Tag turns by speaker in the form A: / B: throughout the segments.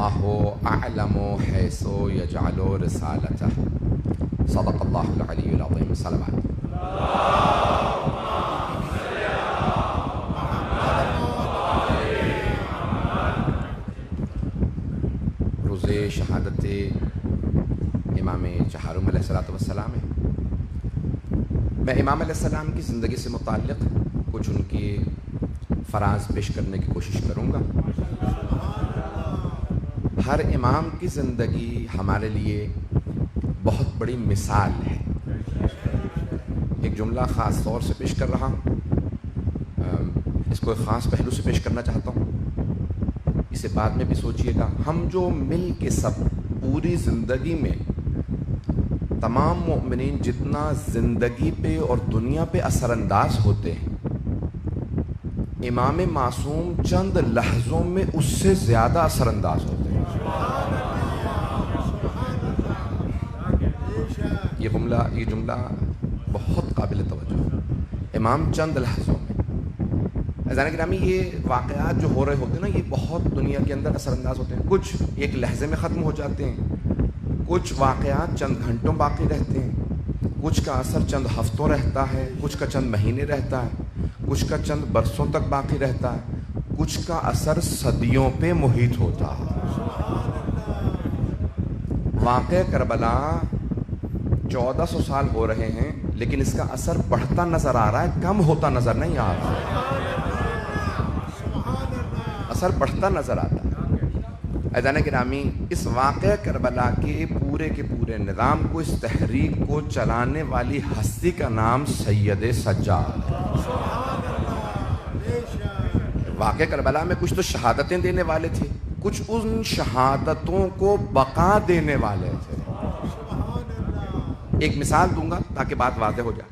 A: اللہ اعلم حیث یجعل رسالتہ صدق اللہ العلی العظیم صلوات روز شہادت امام چہارم علیہ السلام ہے۔ میں امام علیہ السلام کی زندگی سے متعلق کچھ ان کی فراز پیش کرنے کی کوشش کروں گا۔ ہر امام کی زندگی ہمارے لیے بہت بڑی مثال ہے۔ ایک جملہ خاص طور سے پیش کر رہا ہوں، اس کو ایک خاص پہلو سے پیش کرنا چاہتا ہوں، اسے بعد میں بھی سوچئے گا۔ ہم جو مل کے سب پوری زندگی میں تمام مومنین جتنا زندگی پہ اور دنیا پہ اثر انداز ہوتے ہیں، امام معصوم چند لحظوں میں اس سے زیادہ اثر انداز ہوتے ہیں۔ یہ جملہ بہت قابل توجہ ہے۔ امام چند لحظوں میں، عزیزان گرامی، یہ واقعات جو ہو رہے ہوتے ہیں نا، یہ بہت دنیا کے اندر اثر انداز ہوتے ہیں۔ کچھ ایک لحظے میں ختم ہو جاتے ہیں، کچھ واقعات چند گھنٹوں باقی رہتے ہیں، کچھ کا اثر چند ہفتوں رہتا ہے، کچھ کا چند مہینے رہتا ہے، کچھ کا چند برسوں تک باقی رہتا ہے، کچھ کا اثر صدیوں پہ محیط ہوتا ہے۔ واقعہ کربلا 1400 سال ہو رہے ہیں، لیکن اس کا اثر بڑھتا نظر آ رہا ہے، کم ہوتا نظر نہیں آ رہا۔ اثر بڑھتا نظر آتا ہے۔ عزیزان گرامی، اس واقعہ کربلا کے پورے نظام کو، اس تحریک کو چلانے والی ہستی کا نام سید سجاد ہے۔ واقعہ کربلا میں کچھ تو شہادتیں دینے والے تھے، کچھ ان شہادتوں کو بقا دینے والے تھے۔ ایک مثال دوں گا تاکہ بات واضح ہو جائے،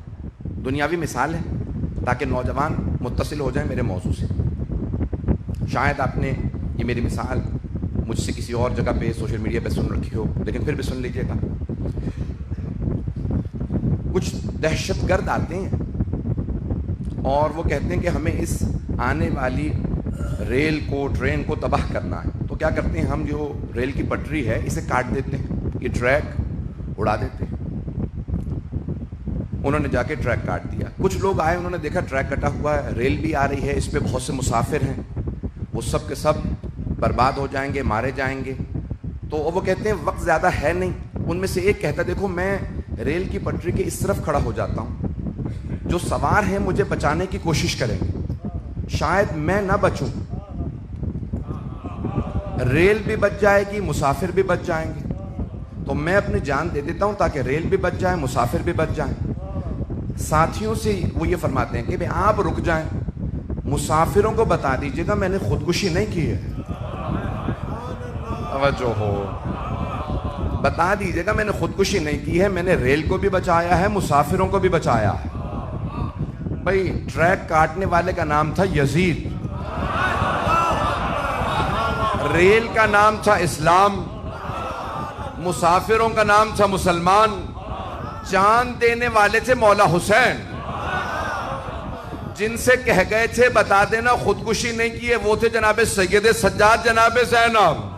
A: دنیاوی مثال ہے تاکہ نوجوان متصل ہو جائیں میرے موضوع سے۔ شاید آپ نے یہ میری مثال مجھ سے کسی اور جگہ پہ سوشل میڈیا پہ سن رکھی ہو، لیکن پھر بھی سن لیجئے گا۔ کچھ دہشت گرد آتے ہیں اور وہ کہتے ہیں کہ ہمیں اس آنے والی ریل کو، ٹرین کو تباہ کرنا ہے۔ تو کیا کرتے ہیں، ہم جو ریل کی پٹری ہے اسے کاٹ دیتے ہیں، یہ ٹریک اڑا دیتے ہیں۔ انہوں نے جا کے ٹریک کاٹ دیا۔ کچھ لوگ آئے، انہوں نے دیکھا ٹریک کٹا ہوا ہے، ریل بھی آ رہی ہے، اس پہ بہت سے مسافر ہیں، وہ سب کے سب برباد ہو جائیں گے، مارے جائیں گے۔ تو وہ کہتے ہیں وقت زیادہ ہے نہیں۔ ان میں سے ایک کہتا ہے، دیکھو میں ریل کی پٹری کے اس طرف کھڑا ہو جاتا ہوں، جو سوار ہیں مجھے بچانے کی کوشش کریں گے، شاید میں نہ بچوں، ریل بھی بچ جائے گی، مسافر بھی بچ جائیں گے، تو میں اپنی جان دے دیتا ہوں تاکہ ریل بھی بچ جائے، مسافر بھی بچ جائیں۔ ساتھیوں سے وہ یہ فرماتے ہیں کہ آپ رک جائیں، مسافروں کو بتا دیجئے گا میں نے خودکشی نہیں کی ہے۔ توجہ ہو، بتا دیجئے گا میں نے خودکشی نہیں کی ہے، میں نے ریل کو بھی بچایا ہے، مسافروں کو بھی بچایا ہے۔ بھئی ٹریک کاٹنے والے کا نام تھا یزید، ریل کا نام تھا اسلام، مسافروں کا نام تھا مسلمان، جان دینے والے تھے مولا حسین۔ جن سے کہہ گئے تھے بتا دینا خودکشی نہیں کی ہے، وہ تھے جناب سید سجاد، جناب زینب۔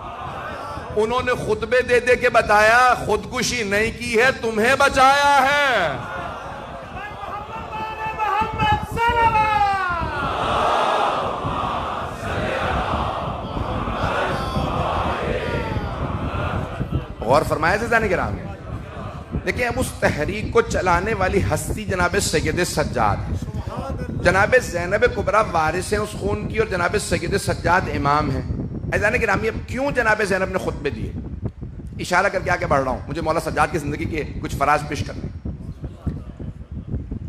A: انہوں نے خطبے دے دے کے بتایا خودکشی نہیں کی ہے، تمہیں بچایا ہے۔ غور فرمایا سے جانے گرامی، دیکھیں اب اس تحریک کو چلانے والی ہستی جناب سید سجاد ہے۔ جناب زینب کبریٰ وارث ہیں اس خون کی، اور جناب سید سجاد امام ہیں۔ عزیزان گرامی، اب کیوں جناب زینب نے خطبے دیے؟ اشارہ کر کے آگے بڑھ رہا ہوں، مجھے مولا سجاد کی زندگی کے کچھ فراز پیش کرنے۔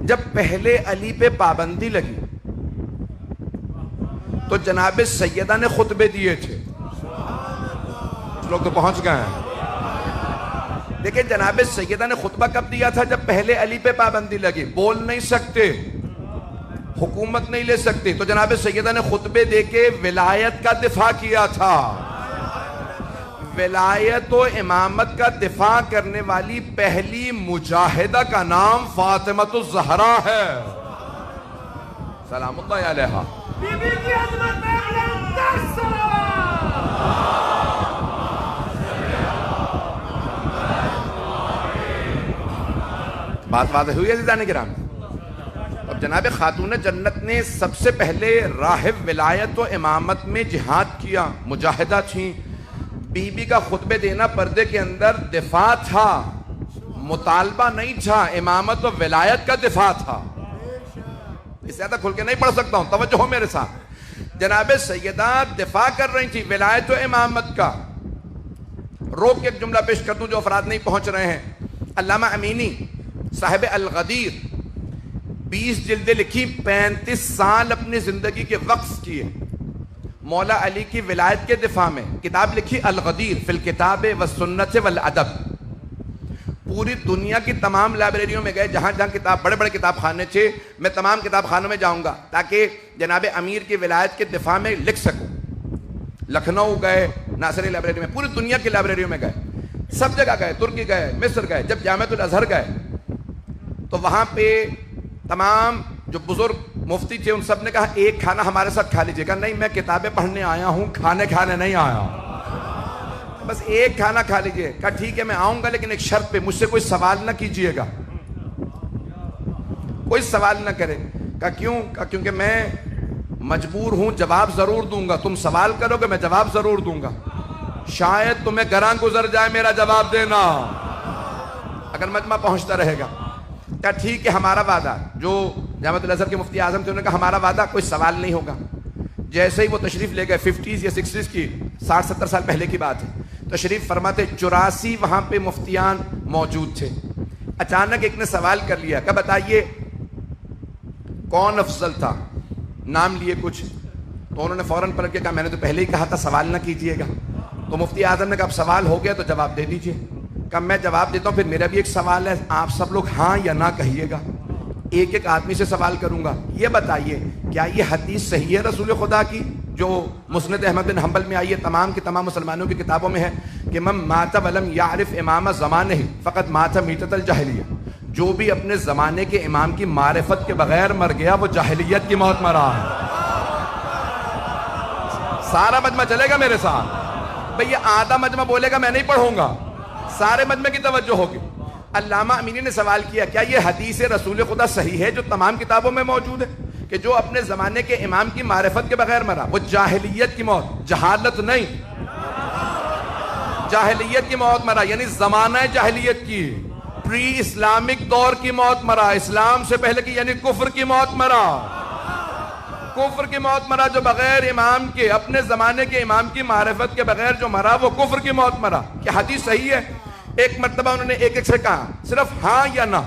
A: جب پہلے علی پہ پابندی لگی تو جناب سیدہ نے خطبے دیے تھے، لوگ تو پہنچ گئے ہیں۔ دیکھیں جناب سیدہ نے خطبہ کب دیا تھا؟ جب پہلے علی پہ پابندی لگی، بول نہیں سکتے، حکومت نہیں لے سکتے، تو جناب سیدہ نے خطبے دے کے ولایت کا دفاع کیا تھا۔ ولایت و امامت کا دفاع کرنے والی پہلی مجاہدہ کا نام فاطمۃ الزہرا ہے، سلام اللہ علیہا۔ بی بی کی عظمت میں بلند تر صلوات۔ بات واضح ہوئی ہے عزیزان کرام؟ اب جناب خاتون جنت نے سب سے پہلے راہب ولایت و امامت میں جہاد کیا، مجاہدہ تھیں. بی بی کا خطبے دینا پردے کے اندر دفاع تھا، مطالبہ نہیں تھا، امامت و ولایت کا دفاع تھا. اس سے زیادہ کھل کے نہیں پڑھ سکتا ہوں، توجہ ہو میرے ساتھ. جناب سیدہ دفاع کر رہی تھی ولایت و امامت کا. روک کے ایک جملہ پیش کر دوں جو افراد نہیں پہنچ رہے ہیں. علامہ امینی صاحب الغدیر 20 جلدیں لکھی، 35 سال اپنی زندگی کے وقف کیے مولا علی کی ولایت کے دفاع میں. کتاب لکھی الغدیر فی الکتاب والسنت والادب. پوری دنیا کی تمام لائبریریوں میں گئے، جہاں جہاں کتاب بڑے بڑے کتاب خانے تھے، میں تمام کتاب خانوں میں جاؤں گا تاکہ جناب امیر کی ولایت کے دفاع میں لکھ سکوں. لکھنؤ گئے ناصری لائبریری میں، پوری دنیا کی لائبریریوں میں گئے، سب جگہ گئے، ترکی گئے، مصر گئے. جب جامعۃ الازہر گئے تو وہاں پہ تمام جو بزرگ مفتی تھے ان سب نے کہا ایک کھانا ہمارے ساتھ کھا لیجیے گا. نہیں، میں کتابیں پڑھنے آیا ہوں، کھانے نہیں آیا ہوں، بس ایک کھانا کھا لیجیے. کہا ٹھیک ہے میں آؤں گا، لیکن ایک شرط پہ، مجھ سے کوئی سوال نہ کیجیے گا، کوئی سوال نہ کرے. کہا کیوں؟ کہا کیونکہ میں مجبور ہوں، جواب ضرور دوں گا. تم سوال کرو گے میں جواب ضرور دوں گا، شاید تمہیں گراں گزر جائے میرا جواب دینا اگر مجمع پہنچتا رہے گا. کہا ٹھیک ہے ہمارا وعدہ. جو جامعۃ الازہر کے مفتی اعظم تھے انہوں نے کہا ہمارا وعدہ، کوئی سوال نہیں ہوگا. جیسے ہی وہ تشریف لے گئے، 50s یا 60s کی 60-70 سال پہلے کی بات ہے، تشریف فرماتے 84 وہاں پہ مفتیان موجود تھے. اچانک ایک نے سوال کر لیا کہ بتائیے کون افضل تھا؟ نام لیے کچھ، تو انہوں نے فوراً پلٹ کے کہا میں نے تو پہلے ہی کہا تھا سوال نہ کیجیے گا. تو مفتی اعظم نے کہا اب سوال ہو گیا تو جواب دے دیجیے. کہا میں جواب دیتا ہوں، پھر میرا بھی ایک سوال ہے، آپ سب لوگ ہاں یا نہ کہیے گا. ایک ایک آدمی سے سوال کروں گا، یہ بتائیے کیا یہ حدیث صحیح ہے رسول خدا کی جو مسند احمد بن حنبل میں آئی ہے، تمام کی تمام مسلمانوں کی کتابوں میں ہے کہ من مات ولم یعرف امام زمانہ فقط مات میتۃ الجاہلیہ. جو بھی اپنے زمانے کے امام کی معرفت کے بغیر مر گیا وہ جاہلیت کی موت مرا ہے. سارا مجمع چلے گا میرے ساتھ؟ بھئی یہ آدھا مجمع بولے گا میں نہیں پڑھوں گا، سارے مجمع کی توجہ ہوگی. علامہ امینی نے سوال کیا کیا یہ حدیث رسول خدا صحیح ہے جو تمام کتابوں میں موجود ہے کہ جو اپنے زمانے کے امام کی معرفت کے بغیر مرا وہ جاہلیت کی موت، جہالت نہیں، جاہلیت کی موت مرا، یعنی زمانہ جاہلیت کی، پری اسلامک دور کی موت مرا، اسلام سے پہلے کی، یعنی کفر کی موت مرا. کفر کی موت مرا جو بغیر امام کے، اپنے زمانے کے امام کی معرفت کے بغیر جو مرا وہ کفر کی موت مرا. کیا حدیث صحیح ہے؟ ایک مرتبہ انہوں نے ایک ایک سے کہا صرف ہاں یا نہ.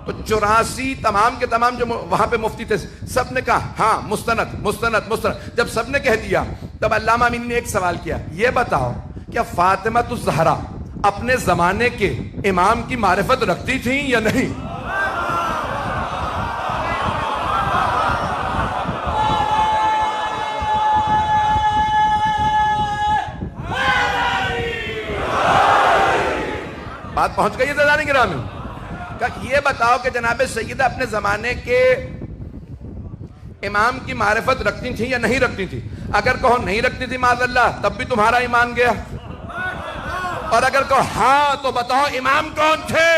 A: تو 84 تمام کے تمام جو وہاں پہ مفتی تھے سب نے کہا ہاں، مستند مستند مستند. جب سب نے کہہ دیا تب علامہ امین نے ایک سوال کیا، یہ بتاؤ کیا فاطمہ الزہرا اپنے زمانے کے امام کی معرفت رکھتی تھیں یا نہیں؟ بات پہنچ گئی ہے عزیزان گرامی؟ یہ بتاؤ کہ جناب سیدہ اپنے زمانے کے امام کی معرفت رکھتی تھیں یا نہیں رکھتی تھی؟ اگر کہو نہیں رکھتی تھی معاذ اللہ تب بھی تمہارا ایمان گیا، اور اگر کہو ہاں تو بتاؤ امام کون تھے؟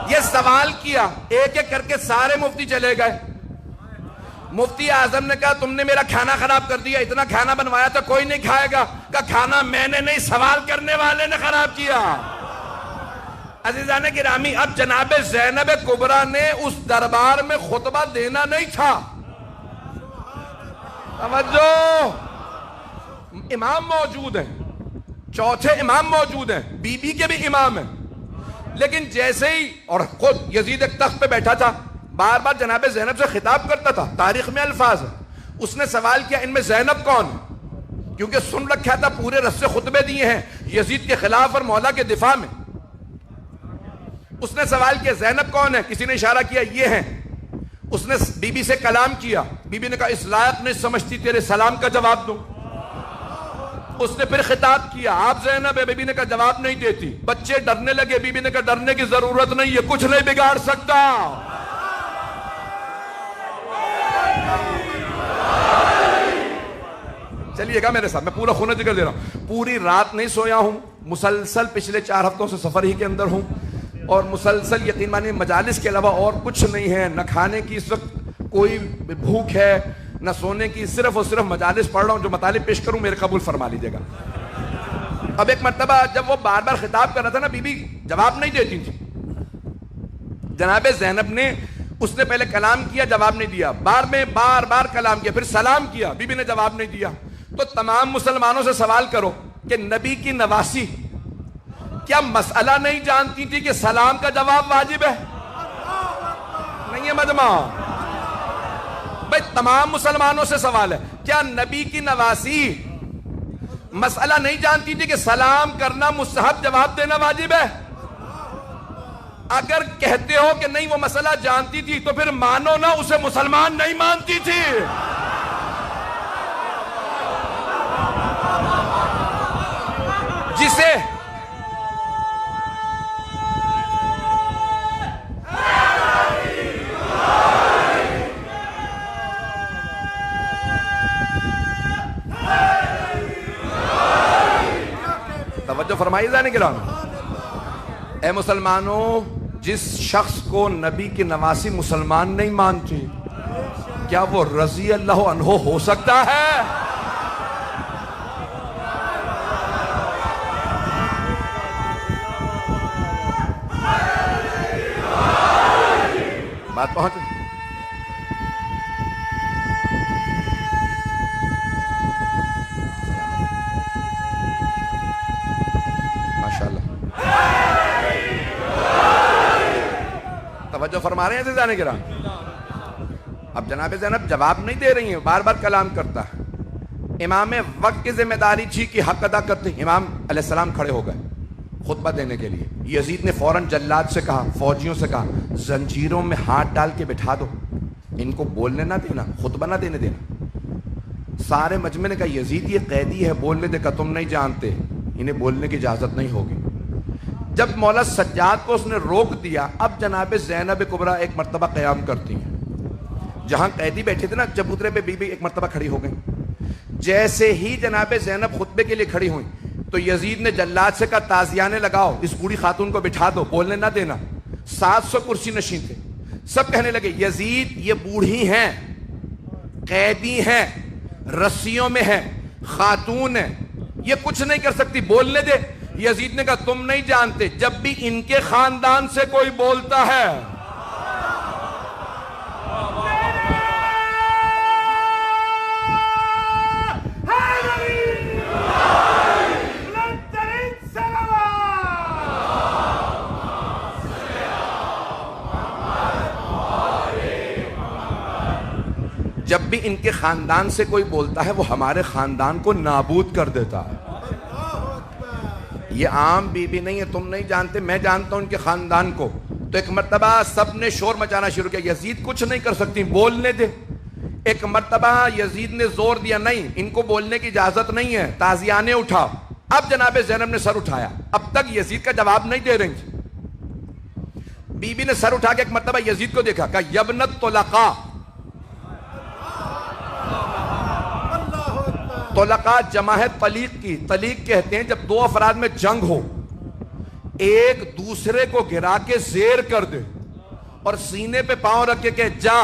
A: یہ سوال کیا، ایک ایک کر کے سارے مفتی چلے گئے. مفتی اعظم نے کہا تم نے میرا کھانا خراب کر دیا، اتنا کھانا بنوایا تو کوئی نہیں کھائے گا. کہا کھانا میں نے نہیں، سوال کرنے والے نے خراب کیا. عزیزان گرامی اب جناب زینب کبریٰ نے اس دربار میں خطبہ دینا نہیں تھا. توجہ، امام موجود ہیں، چوتھے امام موجود ہیں، بی بی کے بھی امام ہیں، لیکن جیسے ہی، اور خود یزید ایک تخت پہ بیٹھا تھا، بار بار جناب زینب سے خطاب کرتا تھا، تاریخ میں الفاظ ہے. اس نے سوال کیا ان میں زینب کون ہے؟ کیونکہ سن رکھا تھا پورے رس سے خطبے دیے ہیں یزید کے خلاف اور مولا کے دفاع میں. اس نے سوال کیا زینب کون ہے؟ کسی نے اشارہ کیا یہ ہیں. اس نے بی بی سے کلام کیا، بی بی نے کہا اس لائق نہیں سمجھتی تیرے سلام کا جواب دوں. اس نے پھر خطاب کیا آپ زینب ہے، بی بی نے کہا جواب نہیں دیتی. بچے ڈرنے لگے، بی بی نے کہا ڈرنے کی ضرورت نہیں ہے، کچھ نہیں بگاڑ سکتا. چلیے گا میرے ساتھ، میں پورا خونہ ذکر دے رہا ہوں. پوری رات نہیں سویا ہوں، مسلسل پچھلے 4 ہفتوں سے سفر ہی کے اندر ہوں، اور مسلسل یقین مانیے مجالس کے علاوہ اور کچھ نہیں ہے، نہ کھانے کی اس وقت کوئی بھوک ہے نہ سونے کی، صرف اور صرف مجالس پڑھ رہا ہوں. جو مطالب پیش کروں میرے قبول فرما لیجیے گا. اب ایک مرتبہ جب وہ بار بار خطاب کر رہا تھا نا، بی بی جواب نہیں دیتی تھی. جناب زینب نے، اس نے پہلے کلام کیا، جواب نہیں دیا، بار بار کلام کیا، پھر سلام کیا، بی بی نے جواب نہیں دیا. تو تمام مسلمانوں سے سوال کرو کہ نبی کی نواسی کیا مسئلہ نہیں جانتی تھی کہ سلام کا جواب واجب ہے؟ نہیں ہے مجمع بھائی، تمام مسلمانوں سے سوال ہے، کیا نبی کی نواسی مسئلہ نہیں جانتی تھی کہ سلام کرنا مستحب، جواب دینا واجب ہے؟ اگر کہتے ہو کہ نہیں وہ مسئلہ جانتی تھی تو پھر مانو نا اسے مسلمان نہیں مانتی تھی. جسے توجہ فرمائی جانے کے لئے، اے مسلمانوں، جس شخص کو نبی کی نواسی مسلمان نہیں مانتی، کیا وہ رضی اللہ عنہ ہو سکتا ہے؟ بات پہنچ ماشاءاللہ. توجہ فرما رہے ہیں عزیزان کرام. اب جناب زینب جواب نہیں دے رہی ہیں، بار بار کلام کرتا ہے. امام وقت کی ذمہ داری تھی کہ حق ادا کرتے. امام علیہ السلام کھڑے ہو گئے خطبہ دینے کے لیے. یزید نے فوراً جلاد سے کہا، فوجیوں سے کہا، زنجیروں میں ہاتھ ڈال کے بٹھا دو، ان کو بولنے نہ دینا، خطبہ نہ دینے دینا. سارے مجمع نے کہا یزید یہ قیدی ہے، بولنے دے. کہا تم نہیں جانتے، انہیں بولنے کی اجازت نہیں ہوگی. جب مولا سجاد کو اس نے روک دیا، اب جناب زینب کبریٰ ایک مرتبہ قیام کرتی ہیں. جہاں قیدی بیٹھے تھے نا چبوترے پہ، بی بی ایک مرتبہ کھڑی ہو گئی. جیسے ہی جناب زینب خطبے کے لیے کھڑی ہوئی تو یزید نے جلاد سے کہا تازیانے لگاؤ، اس بوڑھی خاتون کو بٹھا دو، بولنے نہ دینا. 700 کرسی نشین تھے. سب کہنے لگے یزید یہ بوڑھی ہیں، قیدی ہیں، رسیوں میں ہیں، خاتون ہیں، یہ کچھ نہیں کر سکتی، بولنے دے. یزید نے کہا تم نہیں جانتے، جب بھی ان کے خاندان سے کوئی بولتا ہے جب بھی ان کے خاندان سے کوئی بولتا ہے وہ ہمارے خاندان کو نابود کر دیتا ہے. یہ عام بی بی نہیں ہے، تم نہیں جانتے، میں جانتا ہوں ان کے خاندان کو. تو ایک مرتبہ سب نے شور مچانا شروع کیا، یزید کچھ نہیں کر سکتی، بولنے دے. ایک مرتبہ یزید نے زور دیا، نہیں ان کو بولنے کی اجازت نہیں ہے، تازیانے اٹھاؤ. اب جناب زینب نے سر اٹھایا، اب تک یزید کا جواب نہیں دے رہی تھی. بی بی نے سر اٹھا کے ایک مرتبہ یزید کو دیکھا، کہا یبنت طلقاء. طلقاء جمع ہے طلیق کی. طلیق کہتے ہیں جب دو افراد میں جنگ ہو، ایک دوسرے کو گرا کے زیر کر دے اور سینے پہ پاؤں رکھ کے کہ جا.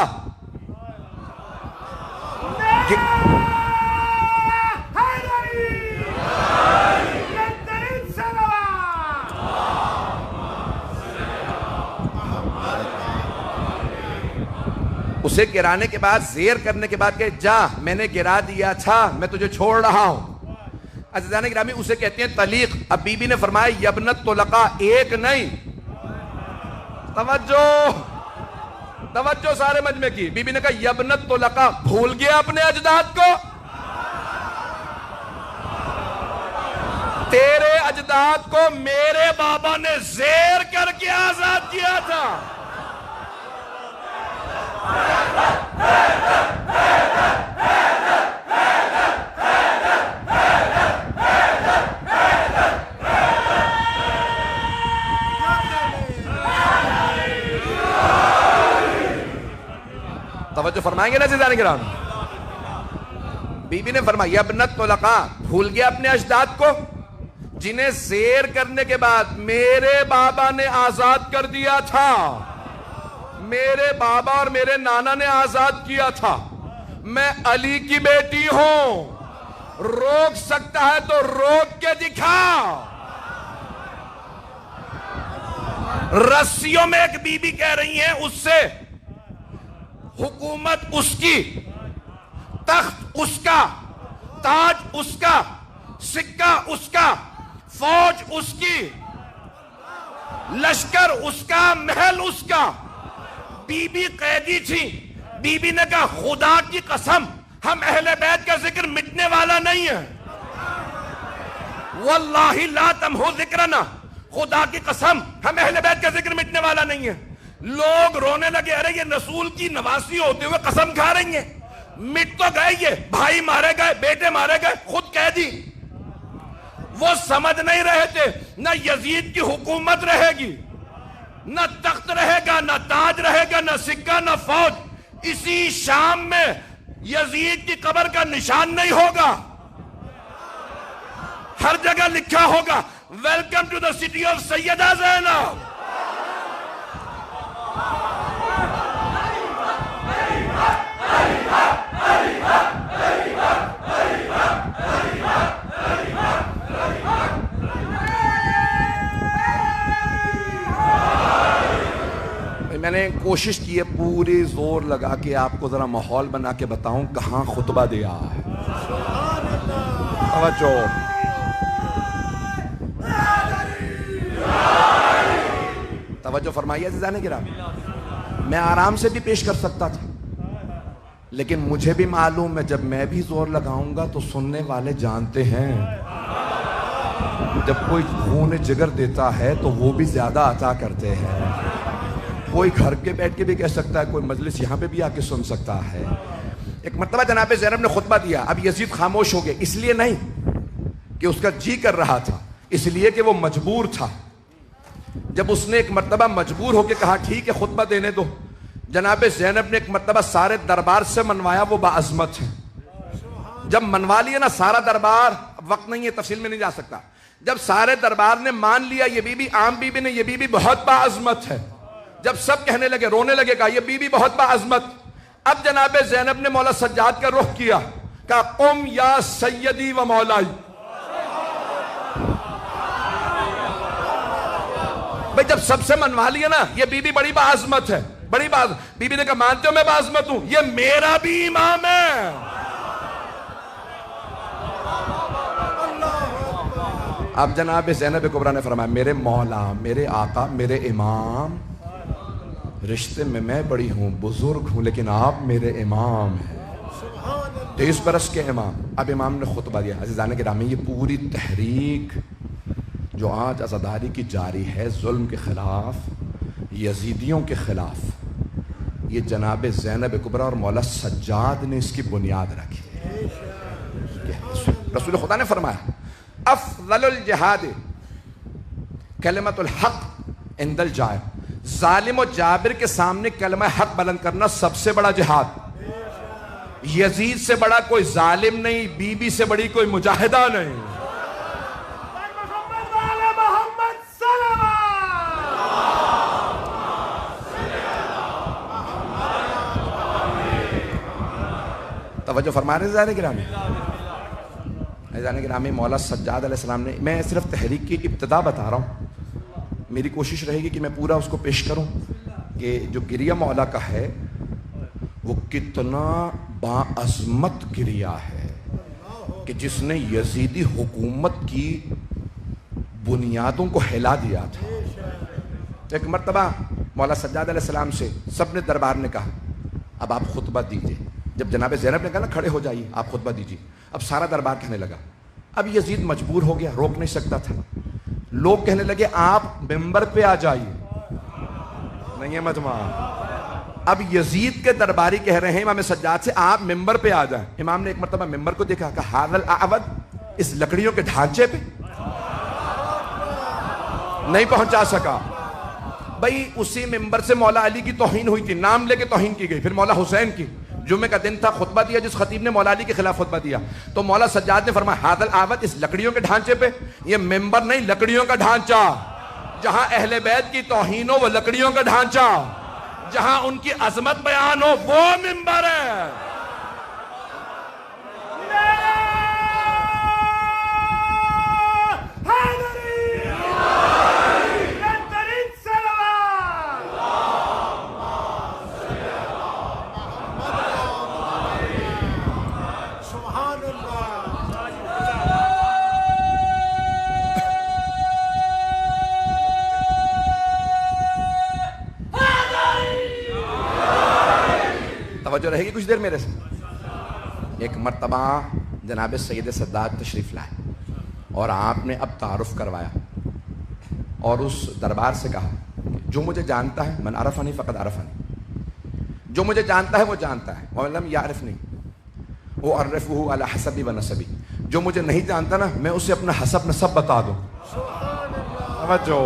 A: اسے گرانے کے بعد، زیر کرنے کے بعد کہ جا، میں نے گرا دیا، اچھا میں تجھے چھوڑ رہا ہوں. عزیزان گرامی اسے کہتے ہیں طلیق. اب بی بی نے فرمایا یبنت طلقاء، ایک نہیں. توجہ سارے مجمع کی. بی بی نے کہا یبنت طلقاء، بھول گیا اپنے اجداد کو؟ تیرے اجداد کو میرے بابا نے زیر کر کے آزاد کیا تھا. توجہ فرمائیں گے نا عزیزان کرام. بی بی نے فرمایا ابنت طلقاء، بھول گیا اپنے اجداد کو جنہیں زیر کرنے کے بعد میرے بابا نے آزاد کر دیا تھا، میرے بابا اور میرے نانا نے آزاد کیا تھا. میں علی کی بیٹی ہوں، روک سکتا ہے تو روک کے دکھا. رسیوں میں ایک بی بی کہہ رہی ہیں اس سے حکومت اس کی، تخت اس کا، تاج اس کا، سکہ اس کا، فوج اس کی، لشکر اس کا، محل اس کا. بی بی قیدی تھی. بی بی نے کہا خدا کی قسم ہم اہل بیت کا ذکر مٹنے والا نہیں ہے، واللہ لا تمحو ذکرنا، خدا کی قسم ہم اہل بیت کا ذکر مٹنے والا نہیں ہے. لوگ رونے لگے، ارے یہ رسول کی نواسی ہوتے ہوئے قسم کھا رہی ہیں، مٹ تو گئے، یہ بھائی مارے گئے، بیٹے مارے گئے، خود قیدی. وہ سمجھ نہیں رہے تھے نہ یزید کی حکومت رہے گی، نہ تخت رہے گا، نہ تاج رہے گا، نہ سکہ، نہ فوج. اسی شام میں یزید کی قبر کا نشان نہیں ہوگا، ہر جگہ لکھا ہوگا welcome to the city of Syeda Zainab. میں نے کوشش کی ہے پوری زور لگا کے آپ کو ذرا ماحول بنا کے بتاؤں کہاں خطبہ دیا ہے. توجہ فرمائیے عزیزان گرامی. میں آرام سے بھی پیش کر سکتا تھا، لیکن مجھے بھی معلوم ہے جب میں بھی زور لگاؤں گا تو سننے والے جانتے ہیں جب کوئی خون جگر دیتا ہے تو وہ بھی زیادہ عطا کرتے ہیں. کوئی گھر کے بیٹھ کے بھی کہہ سکتا ہے، کوئی مجلس یہاں پہ بھی آ کے سن سکتا ہے. ایک مرتبہ جناب زینب نے خطبہ دیا. اب یزید خاموش ہو گئے، اس لیے نہیں کہ اس کا جی کر رہا تھا، اس لیے کہ وہ مجبور تھا. جب اس نے ایک مرتبہ مجبور ہو کے کہا ٹھیک ہے خطبہ دینے دو، جناب زینب نے ایک مرتبہ سارے دربار سے منوایا. وہ باعظمت ہے. جب منوا لیا نا سارا دربار، اب وقت نہیں ہے تفصیل میں نہیں جا سکتا، جب سارے دربار نے مان لیا یہ بی بی عام بی بی نے، یہ بی بی بہت باعظمت ہے، جب سب کہنے لگے، رونے لگے، کہا یہ بی بی بہت باعظمت. اب جناب زینب نے مولا سجاد کا رخ کیا، کہا قم یا سیدی و مولائی. بھئی جب سب سے منوا لیا نا یہ بی بی بڑی باعظمت ہے، بڑی بی بی نے کہا مانتے ہو میں باعظمت ہوں، یہ میرا بھی امام ہے. اب جناب زینب کبریٰ نے فرمایا میرے مولا، میرے آقا، میرے امام، رشتے میں بڑی ہوں، بزرگ ہوں، لیکن آپ میرے امام ہیں، 23 برس کے امام. اب امام نے خطبہ دیا. عزیزان گرامی یہ پوری تحریک جو آج عزاداری کی جاری ہے ظلم کے خلاف، یزیدیوں کے خلاف، یہ جناب زینب کبریٰ اور مولا سجاد نے اس کی بنیاد رکھی. رسول خدا نے فرمایا افضل الجہاد کلمۃ الحق عند الجائر. ظالم و جابر کے سامنے کلمہ حق بلند کرنا سب سے بڑا جہاد. یزید سے بڑا کوئی ظالم نہیں، بی بی سے بڑی کوئی مجاہدہ نہیں. توجہ فرما رہے ہیں عزیزان گرامی. عزیزان گرامی مولا سجاد علیہ السلام نے، میں صرف تحریک کی ابتدا بتا رہا ہوں، میری کوشش رہے گی کہ میں پورا اس کو پیش کروں کہ جو گریہ مولا کا ہے وہ کتنا باعظمت گریہ ہے کہ جس نے یزیدی حکومت کی بنیادوں کو ہلا دیا تھا. ایک مرتبہ مولا سجاد علیہ السلام سے سب نے دربار نے کہا اب آپ خطبہ دیجئے. جب جناب زینب نے کہا نا کھڑے ہو جائیے آپ خطبہ دیجئے، اب سارا دربار کہنے لگا. اب یزید مجبور ہو گیا، روک نہیں سکتا تھا. لوگ کہنے لگے آپ ممبر پہ آ جائیے. نہیں ہے مجمع. اب یزید کے درباری کہہ رہے ہیں امام سجاد سے آپ ممبر پہ آ جائیں. امام نے ایک مرتبہ ممبر کو دیکھا، کہا ہاذا الاعود، اس لکڑیوں کے ڈھانچے پہ نہیں پہنچا سکا. بھئی اسی ممبر سے مولا علی کی توہین ہوئی تھی، نام لے کے توہین کی گئی، پھر مولا حسین کی جمعے کا دن تھا، خطبہ دیا جس خطیب نے مولا علی کے خلاف خطبہ دیا، تو مولا سجاد نے فرمایا ہادل آوت، اس لکڑیوں کے ڈھانچے پہ، یہ ممبر نہیں لکڑیوں کا ڈھانچہ، جہاں اہل بیت کی توہین ہو وہ لکڑیوں کا ڈھانچہ، جہاں ان کی عظمت بیان ہو وہ ممبر ہے۔ توجہ رہے گی کچھ دیر میرے سے؟ ایک مرتبہ جناب سید سداد تشریف لائے اور آپ نے اب تعارف کروایا اور اس دربار سے کہا جو مجھے جانتا ہے من عرفنی فقد عرفنی، جو مجھے جانتا ہے وہ جانتا ہے، وَمَن لَمْ يَعْرِفْنِي وَأَعْرِفُهُ عَلَى حَسَبِي وَنَسَبِي، جو مجھے نہیں جانتا نا میں اسے اپنا حسب نسب بتا دوں۔ توجہ،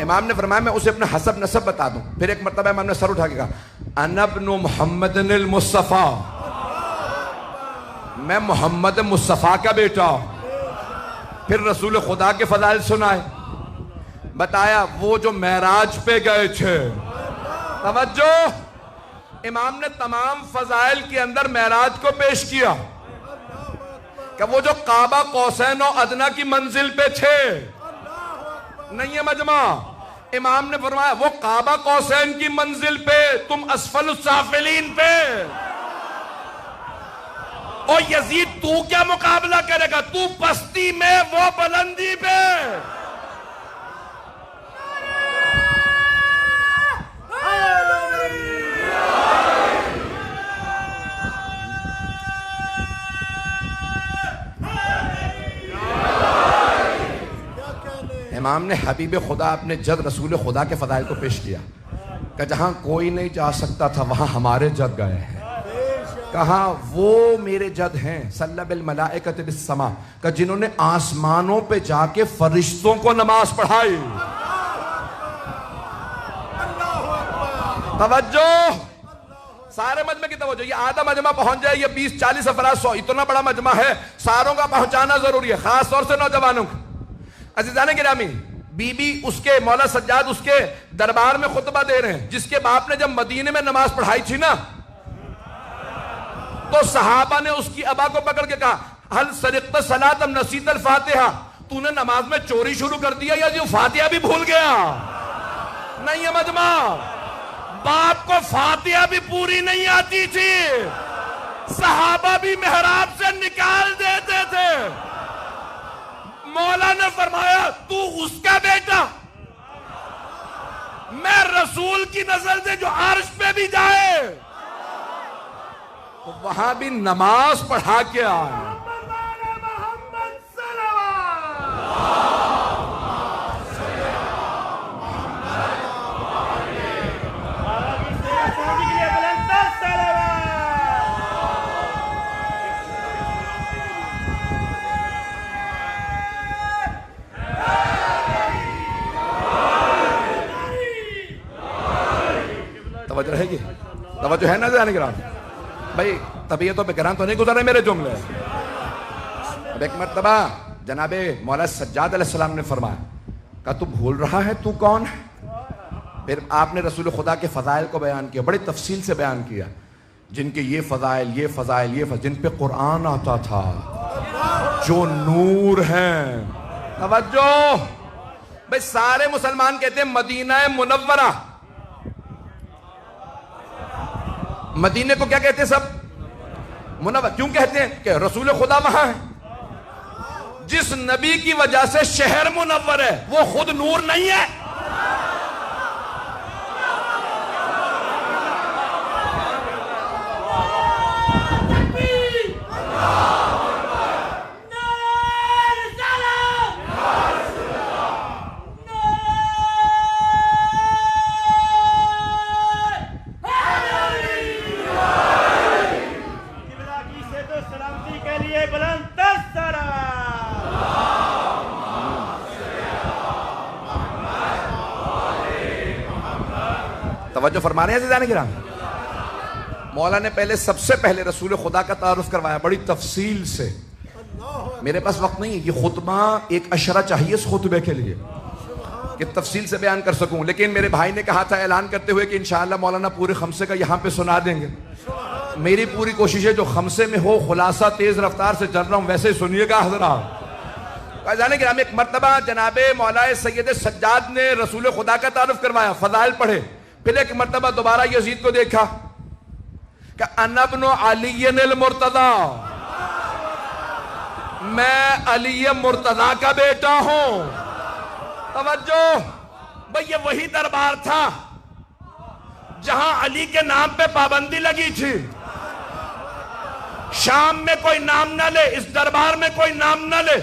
A: امام نے فرمایا میں اسے اپنا حسب نسب بتا دوں۔ پھر ایک مرتبہ امام نے سر اٹھا کے کہا انا ابن محمد المصطفیٰ، میں محمد مصطفیٰ کا بیٹا۔ پھر رسول خدا کے فضائل سنائے، بتایا وہ جو معراج پہ گئے تھے۔ توجہ، امام نے تمام فضائل کے اندر معراج کو پیش کیا کہ وہ جو کعبہ قوسین و ادنیٰ کی منزل پہ تھے، نہیں ہے مجمع، امام نے فرمایا وہ کعبہ قوسین کی منزل پہ، تم اسفل السافلین پہ۔ اور یزید تو کیا مقابلہ کرے گا، تو پستی میں وہ بلندی پہ۔ امام نے حبیب خدا اپنے جد رسول خدا کے فضائل کو پیش کیا کہ جہاں کوئی نہیں جا سکتا تھا وہاں ہمارے جد گئے ہیں۔ کہا وہ میرے جد ہیں صلی بالملائکۃ بالسماء، کہ جنہوں نے آسمانوں پہ جا کے فرشتوں کو نماز پڑھائی۔ توجہ، سارے مجمع کی توجہ، یہ آدھا مجمع پہنچ جائے، یہ 20-40 افراد 100 اتنا بڑا مجمع ہے، ساروں کا پہنچانا ضروری ہے، خاص طور سے نوجوانوں کا۔ عزیزان گرامی، بی بی اس کے مولا سجاد اس کے دربار میں خطبہ دے رہے ہیں، جس کے باپ نے جب مدینے میں نماز پڑھائی تھی نا تو صحابہ نے اس کی ابا کو پکڑ کے کہا ہل سرقت صلاۃ ام نسیت الفاتحہ، تو نے نماز میں چوری شروع کر دیا یا جو فاتحہ بھی بھول گیا؟ نہیں ہے مجمع، باپ کو فاتحہ بھی پوری نہیں آتی تھی، صحابہ بھی محراب سے نکال دیتے تھے۔ مولا نے فرمایا تو اس کا بیٹا، میں رسول کی نزل سے جو عرش پہ بھی جائے تو وہاں بھی نماز پڑھا کے آئے۔ توجہ رہے گی؟ توجہ ہے نا جانے گرام بھائی، طبیعتوں پہ گرام تو نہیں گزر رہے میرے جملے۔ اب ایک مرتبہ جناب مولا سجاد علیہ السلام نے فرمایا کہ تو بھول رہا ہے تو کون ہے؟ پھر آپ نے رسول خدا کے فضائل کو بیان کیا، بڑی تفصیل سے بیان کیا، جن کے یہ فضائل یہ فضائل یہ فضائل، جن پہ قرآن آتا تھا، جو نور ہیں۔ توجہ بھائی، سارے مسلمان کہتے ہیں مدینہ منورہ، مدینے کو کیا کہتے ہیں سب؟ منور۔ کیوں کہتے ہیں؟ کہ رسول خدا وہاں ہے، جس نبی کی وجہ سے شہر منور ہے وہ خود نور نہیں ہے؟ توجہ فرما رہے ہیں عزیزان کرام؟ مولا نے پہلے سب سے پہلے رسول خدا کا تعارف کروایا بڑی تفصیل سے. میرے پاس وقت نہیں ہے, یہ خطبہ ایک اشرہ چاہیے اس خطبے کے لیے کہ تفصیل سے بیان کر سکوں, لیکن میرے بھائی نے کہا تھا اعلان کرتے ہوئے کہ انشاءاللہ مولانا پورے خمسے کا یہاں پہ سنا دیں گے. میری پوری کوشش ہے جو خمسے میں ہو خلاصہ تیز رفتار سے چل رہا ہوں ویسے ہی سنیے گا حضرات. جانے کہ ہم ایک مرتبہ جناب مولا سید سجاد نے رسول خدا کا تعارف کروایا, فضائل پڑھے. پھر ایک مرتبہ دوبارہ یزید کو دیکھا کہ انا ابن علی المرتضی, میں علی مرتضی کا بیٹا ہوں. توجہ بھئی, یہ وہی دربار تھا جہاں علی کے نام پہ پابندی لگی تھی. شام میں کوئی نام نہ لے, اس دربار میں کوئی نام نہ لے.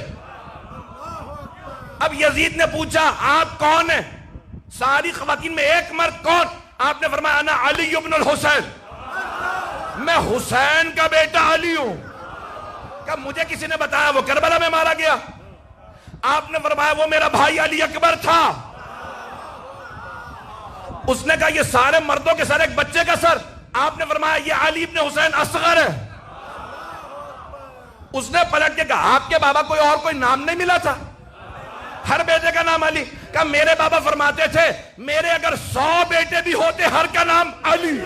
A: اب یزید نے پوچھا آپ کون ہیں؟ ساری خواتین میں ایک مرد کون؟ آپ نے فرمایا انا علی ابن الحسین, میں حسین کا بیٹا علی ہوں. کہ مجھے کسی نے بتایا وہ کربلا میں مارا گیا. آپ نے فرمایا وہ میرا بھائی علی اکبر تھا. اس نے کہا یہ سارے مردوں کے سر ایک بچے کا سر. آپ نے فرمایا یہ علی ابن حسین اصغر ہے. اس نے پلٹ کے کہا آپ کے بابا کوئی اور کوئی نام نہیں ملا تھا؟ ہر بیٹے کا نام علی. کہا میرے بابا فرماتے تھے میرے اگر 100 بیٹے بھی ہوتے ہر کا نام علی.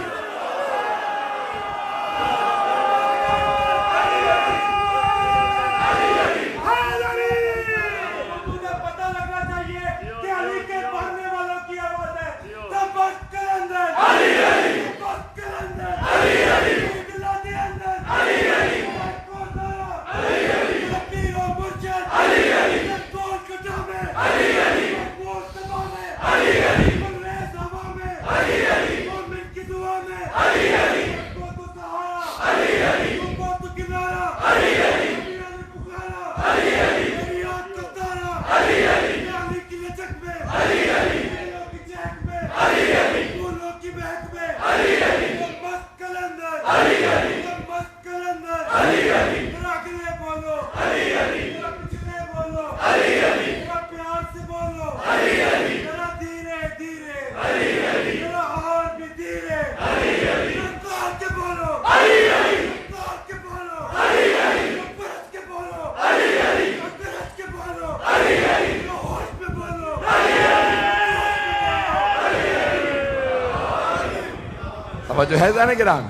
A: جو ہے زانے گرام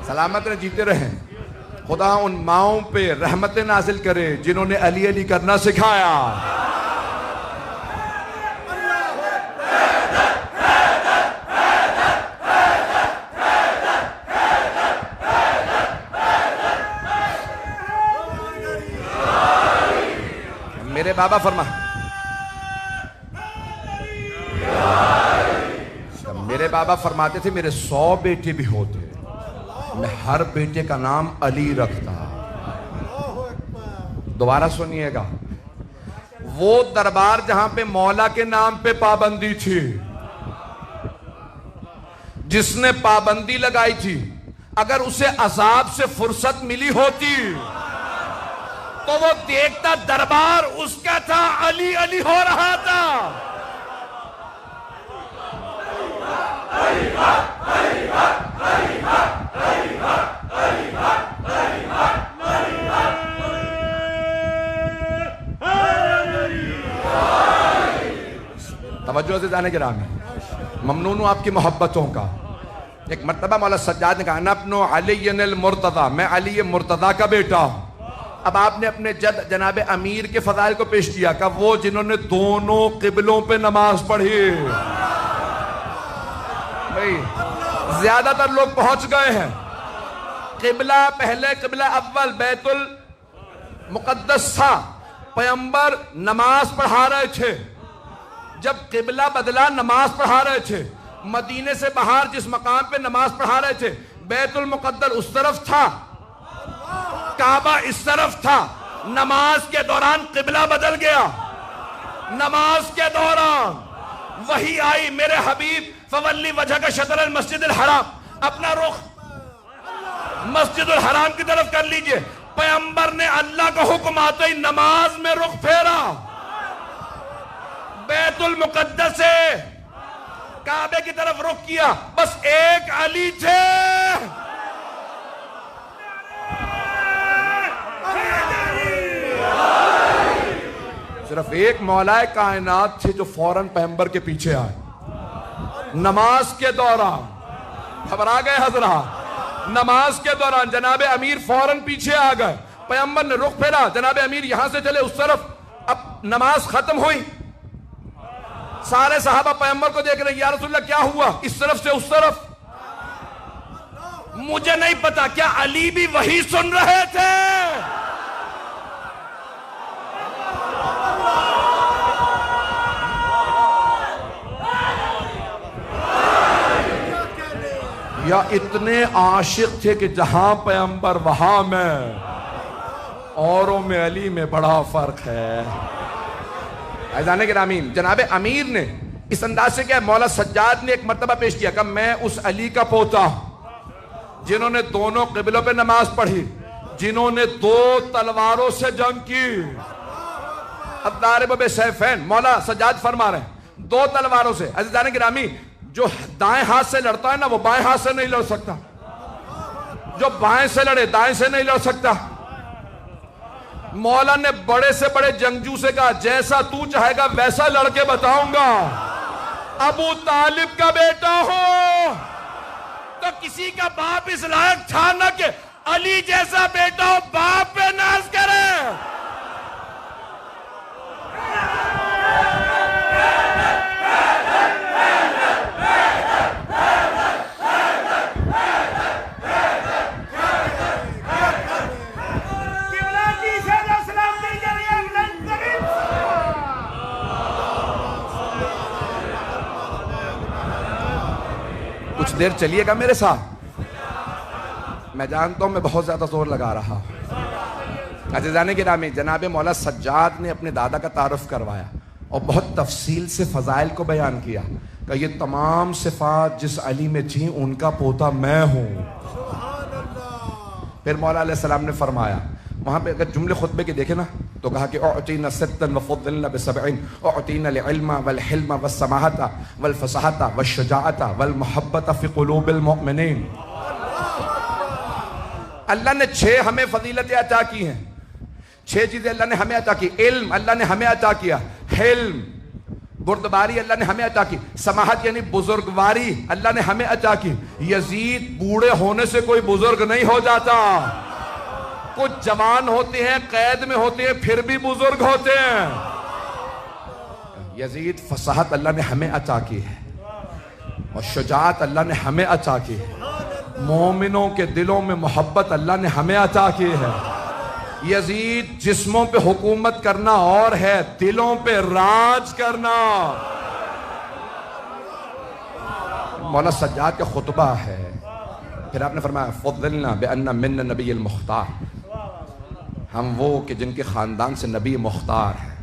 A: سلامت رہ, جیتے رہیں. خدا ان ماؤں پہ رحمت نازل کرے جنہوں نے علی علی کرنا سکھایا. میرے بابا میرے بابا فرماتے تھے میرے 100 بیٹے بھی ہوتے میں ہر بیٹے کا نام علی رکھتا. دوبارہ سنیے گا, وہ دربار جہاں پہ مولا کے نام پہ پابندی تھی, جس نے پابندی لگائی تھی, اگر اسے عذاب سے فرصت ملی ہوتی تو وہ دیکھتا دربار اس کا تھا, علی علی ہو رہا تھا. توجہ سے جانے کے رام ہے, ممنون ہوں آپ کی محبتوں کا. ایک مرتبہ مولا سجاد نے کہا انا ابن علی المرتضی, میں علی مرتضی کا بیٹا ہوں. اب آپ نے اپنے جد جناب امیر کے فضائل کو پیش کیا کہ وہ جنہوں نے دونوں قبلوں پہ نماز پڑھی. زیادہ تر لوگ پہنچ گئے ہیں. قبلہ پہلے قبلہ اول بیت المقدس تھا, پیغمبر نماز پڑھا رہے تھے. جب قبلہ بدلا نماز پڑھا رہے تھے. مدینے سے باہر جس مقام پہ نماز پڑھا رہے تھے بیت المقدس اس طرف تھا, کعبہ اس طرف تھا. نماز کے دوران قبلہ بدل گیا. نماز کے دوران وحی آئی, میرے حبیب فولی وجہ کا شطر المسجد الحرام, اپنا رخ مسجد الحرام کی طرف کر لیجئے. پیغمبر نے اللہ کا حکم آتے ہی نماز میں رخ پھیرا, بیت المقدس سے کعبے کی طرف رخ کیا. بس ایک علی تھے, صرف ایک مولا کائنات تھے جو فوراً پیغمبر کے پیچھے آئے نماز کے دوران. گھبرا گئے حضرات؟ نماز کے دوران جناب امیر فوراً پیچھے آ گئے. پیغمبر نے رخ پھیرا، جناب امیر یہاں سے چلے اس طرف. اب نماز ختم ہوئی، سارے صحابہ پیغمبر کو دیکھ رہے ہیں، یا رسول اللہ کیا ہوا؟ اس طرف سے اس طرف. مجھے نہیں پتا کیا علی بھی وہی سن رہے تھے؟ یا اتنے عاشق تھے کہ جہاں پیغمبر وہاں میں، اوروں میں علی میں بڑا فرق ہے. عزیزان گرامی، جناب امیر نے اس انداز سے کیا، مولا سجاد نے ایک مرتبہ پیش کیا کہ میں اس علی کا پوتا ہوں جنہوں نے دونوں قبلوں پہ نماز پڑھی، جنہوں نے 2 تلواروں سے جنگ کی. الضارب بسیفین، مولا سجاد فرما رہے ہیں 2 تلواروں سے. عزیزان گرامی، جو دائیں ہاتھ سے لڑتا ہے نا وہ بائیں ہاتھ سے نہیں لڑ سکتا، جو بائیں سے لڑے دائیں سے نہیں لڑ سکتا. مولا نے بڑے سے بڑے جنگجو سے کہا جیسا تو چاہے گا ویسا لڑ کے بتاؤں گا. ابو طالب کا بیٹا ہو تو کسی کا باپ اس لائق تھا نہ کہ علی جیسا بیٹا ہو باپ پہ ناز کرے. کچھ دیر چلیے گا میرے ساتھ، میں جانتا ہوں میں بہت زیادہ زور لگا رہا ہوں. عزیزان گرامی، جناب مولا سجاد نے اپنے دادا کا تعارف کروایا اور بہت تفصیل سے فضائل کو بیان کیا کہ یہ تمام صفات جس علی میں تھیں ان کا پوتا میں ہوں. پھر مولا علیہ السلام نے فرمایا، وہاں پہ اگر جملے خطبے کے دیکھیں نا تو کہا کہ اعطینا ستا وفضلنا بسبعین، اعطینا العلم والحلم والسماحت والفصاحت والشجاعت والمحبت فی قلوب المؤمنین. اللہ نے 6 ہمیں فضیلتیں عطا کی ہیں، 6 چیزیں اللہ نے ہمیں عطا کی. علم اللہ نے ہمیں عطا کیا، حلم بردباری اللہ نے ہمیں عطا کی، سماحت یعنی بزرگواری اللہ نے ہمیں عطا کی. یزید بوڑھے ہونے سے کوئی بزرگ نہیں ہو جاتا، کچھ جوان ہوتے ہیں قید میں ہوتے ہیں پھر بھی بزرگ ہوتے ہیں. یزید فصاحت اللہ نے ہمیں عطا کی ہے اور شجاعت اللہ نے ہمیں عطا کی ہے. مومنوں کے دلوں میں محبت اللہ نے ہمیں عطا کی ہے. یزید جسموں پہ حکومت کرنا اور ہے، دلوں پہ راج کرنا. مولا سجاد کا خطبہ ہے. پھر آپ نے فرمایا فضلنا بأن من نبی المختار، ہم وہ کہ جن کے خاندان سے نبی مختار ہے.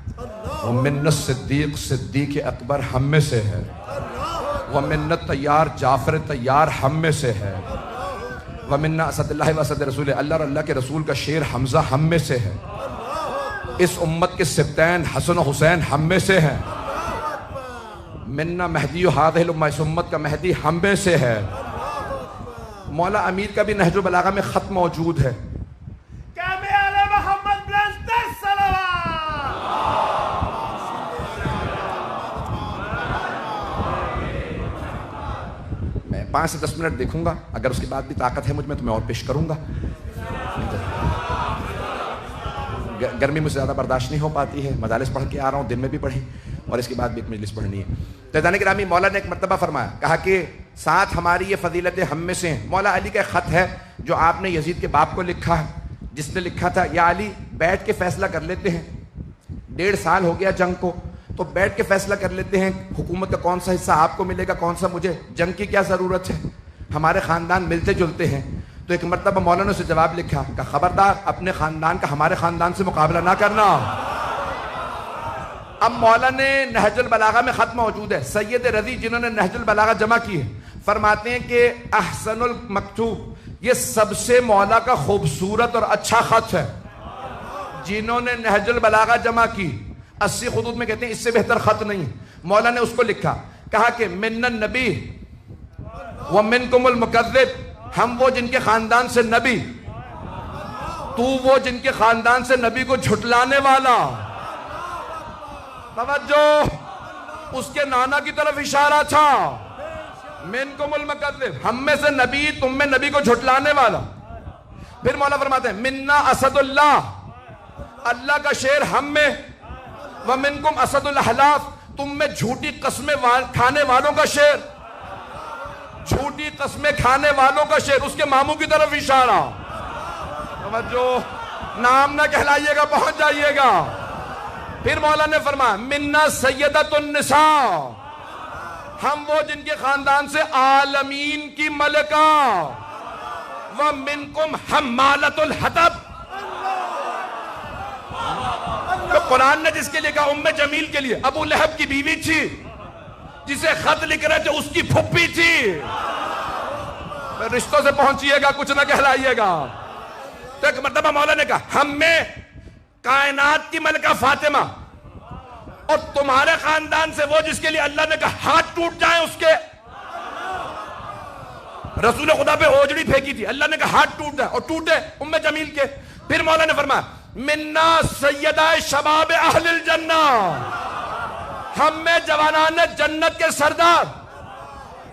A: ومن الصدیق صدیق اکبر ہم میں سے ہے. ومن الطیار جعفر طیار ہم میں سے ہے. ومن اسد اللہ و اسد رسول، اللہ اور اللہ کے رسول کا شیر حمزہ ہم میں سے ہے. اس امت کے سبتین حسن و حسین ہم میں سے ہیں. منا مہدی ہذہ الامہ، اس امت کا مہدی ہم میں سے ہے. مولا امیر کا بھی نہج البلاغہ میں خط موجود ہے. میں 5 سے 10 منٹ دیکھوں گا، اگر اس کے بعد بھی طاقت ہے مجھ میں تو میں اور پیش کروں گا. گرمی مجھ سے زیادہ برداشت نہیں ہو پاتی ہے، مجالس پڑھ کے آ رہا ہوں، دن میں بھی پڑھی اور اس کے بعد بھی ایک مجلس پڑھنی ہے. تو عزیزان گرامی، مولا نے ایک مرتبہ فرمایا، کہا کہ ساتھ ہماری یہ فضیلتیں ہم میں سے ہیں. مولا علی کا ایک خط ہے جو آپ نے یزید کے باپ کو لکھا ہے، جس نے لکھا تھا یا علی بیٹھ کے فیصلہ کر لیتے ہیں، 1.5 سال ہو گیا جنگ کو، تو بیٹھ کے فیصلہ کر لیتے ہیں حکومت کا کون سا حصہ آپ کو ملے گا کون سا مجھے، جنگ کی کیا ضرورت ہے، ہمارے خاندان ملتے جلتے ہیں. تو ایک مرتبہ مولانا نے اسے جواب لکھا کہ خبردار اپنے خاندان کا ہمارے خاندان سے مقابلہ نہ کرنا. اب مولا نے نہج البلاغہ میں خط موجود ہے، سید رضی جنہوں نے نہج البلاغہ جمع کی ہے فرماتے ہیں کہ احسن المکتوب، یہ سب سے مولا کا خوبصورت اور اچھا خط ہے. جنہوں نے نہج البلاغہ جمع کی 80 خطوط میں کہتے ہیں اس سے بہتر خط نہیں. مولا نے اس کو لکھا، کہا کہ من النبی ومنکم المکذب، ہم وہ جن کے خاندان سے نبی، تو وہ جن کے خاندان سے نبی کو جھٹلانے والا. توجہ، اس کے نانا کی طرف اشارہ تھا، منکم المکذب، ہم میں سے نبی، تم میں نبی کو جھٹلانے والا۔ پھر مولا فرماتے ہیں منا اسد اللہ، اللہ کا شیر ہم میں، ومنکم اسد الاحلاف، تم میں جھوٹی قسمیں کھانے والوں کا شیر، جھوٹی قسمیں کھانے والوں کا شیر، اس کے ماموں کی طرف اشارہ۔ توجہ، نام نہ کہلائیے گا، پہنچ جائیے گا۔ پھر مولا نے فرمایا منا سیدۃ النساء، ہم وہ جن کے خاندان سے عالمین کی ملکہ، وَمِنْكُمْ حَمَّالَةُ الْحَطَبِ، تو قرآن نے جس کے لیے کہا ام جمیل کے لیے، ابو لہب کی بیوی تھی، جسے خط لکھ رہے تھے اس کی پھپھی تھی۔ رشتوں سے پہنچیے گا، کچھ نہ کہلائیے گا۔ تو ایک مرتبہ مولا نے کہا ہم میں کائنات کی ملکہ فاطمہ، اور تمہارے خاندان سے وہ جس کے لیے اللہ نے کہا ہاتھ ٹوٹ جائیں اس کے، رسول خدا پہ اوجڑی پھینکی تھی، اللہ نے کہا ہاتھ ٹوٹ جائے، اور ٹوٹے ام جمیل کے۔ پھر مولا نے فرمایا منا سیدہ شباب اہل الجنہ، ہم میں جوانان جنت کے سردار،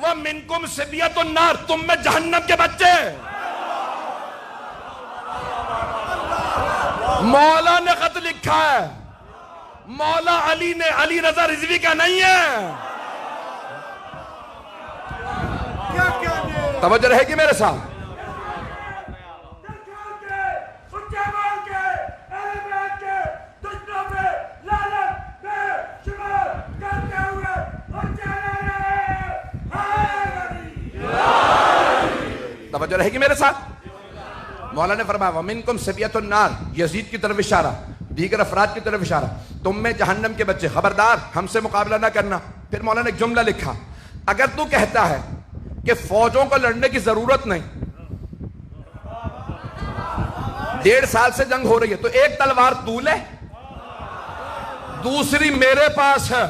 A: وَمِنْكُمْ صِبْيَةُ النَّارِ، تم میں جہنم کے بچے۔ مولا نے خط لکھا ہے، مولا علی نے، علی رضا رضوی کا نہیں ہے۔ توجہ رہے گی میرے ساتھ؟ توجہ رہے گی میرے ساتھ؟ مولا نے فرمایا وَمِنْكُمْ صِبْيَةُ النَّارِ، یزید کی طرف اشارہ، دیگر افراد کی طرف اشارہ، تم میں جہنم کے بچے، خبردار ہم سے مقابلہ نہ کرنا۔ پھر مولا نے ایک جملہ لکھا، اگر تو کہتا ہے کہ فوجوں کو لڑنے کی ضرورت نہیں، 1.5 سال سے جنگ ہو رہی ہے، تو ایک تلوار تو لے، دوسری میرے پاس ہے،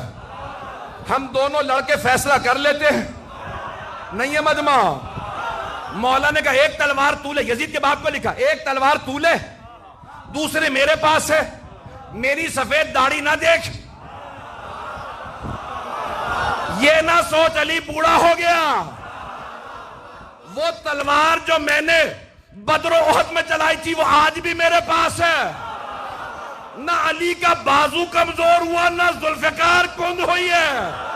A: ہم دونوں لڑ کے فیصلہ کر لیتے ہیں۔ نہیں ہے مجمع؟ مولا نے کہا ایک تلوار تو لے، یزید کے باپ کو لکھا ایک تلوار تو لے، دوسری میرے پاس ہے، میری سفید داڑھی نہ دیکھ، یہ نہ سوچ علی بوڑھا ہو گیا۔ وہ تلوار جو میں نے بدر و احد میں چلائی تھی وہ آج بھی میرے پاس ہے۔ نہ علی کا بازو کمزور ہوا، نہ ذوالفقار کند ہوئی ہے۔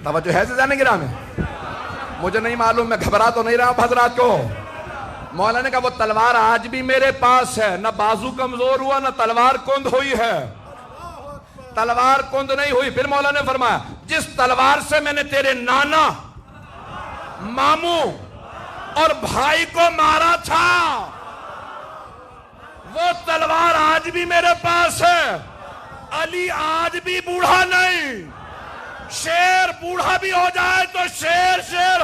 A: توجہ ہے سے گرامی؟ مجھے نہیں معلوم، میں گھبرا تو نہیں رہا ہوں حضرات کو۔ مولا نے کہا وہ تلوار آج بھی میرے پاس ہے، نہ بازو کمزور ہوا نہ تلوار کند ہوئی ہے، تلوار کند نہیں ہوئی۔ پھر مولا نے فرمایا جس تلوار سے میں نے تیرے نانا، ماموں اور بھائی کو مارا تھا وہ تلوار آج بھی میرے پاس ہے۔ علی آج بھی بوڑھا نہیں، شیر بوڑھا بھی ہو جائے تو شیر شیر۔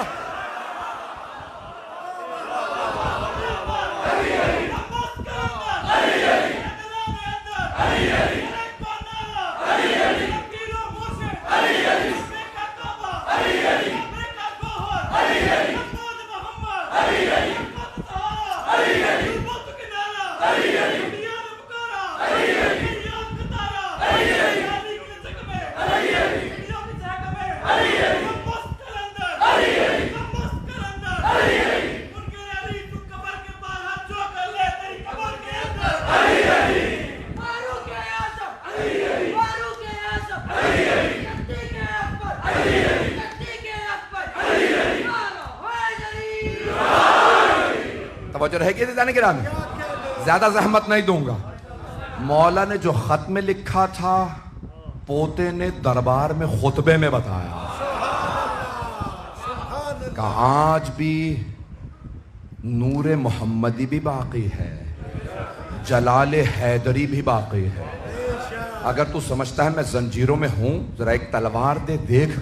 A: توجہ رہے گی جانے کے رامی؟ زیادہ زحمت نہیں دوں گا۔ مولا نے جو خط میں لکھا تھا پوتے نے دربار میں خطبے میں بتایا کہ آج بھی نور محمدی بھی باقی ہے، جلال حیدری بھی باقی ہے۔ اگر تو سمجھتا ہے میں زنجیروں میں ہوں، ذرا ایک تلوار دے، دیکھ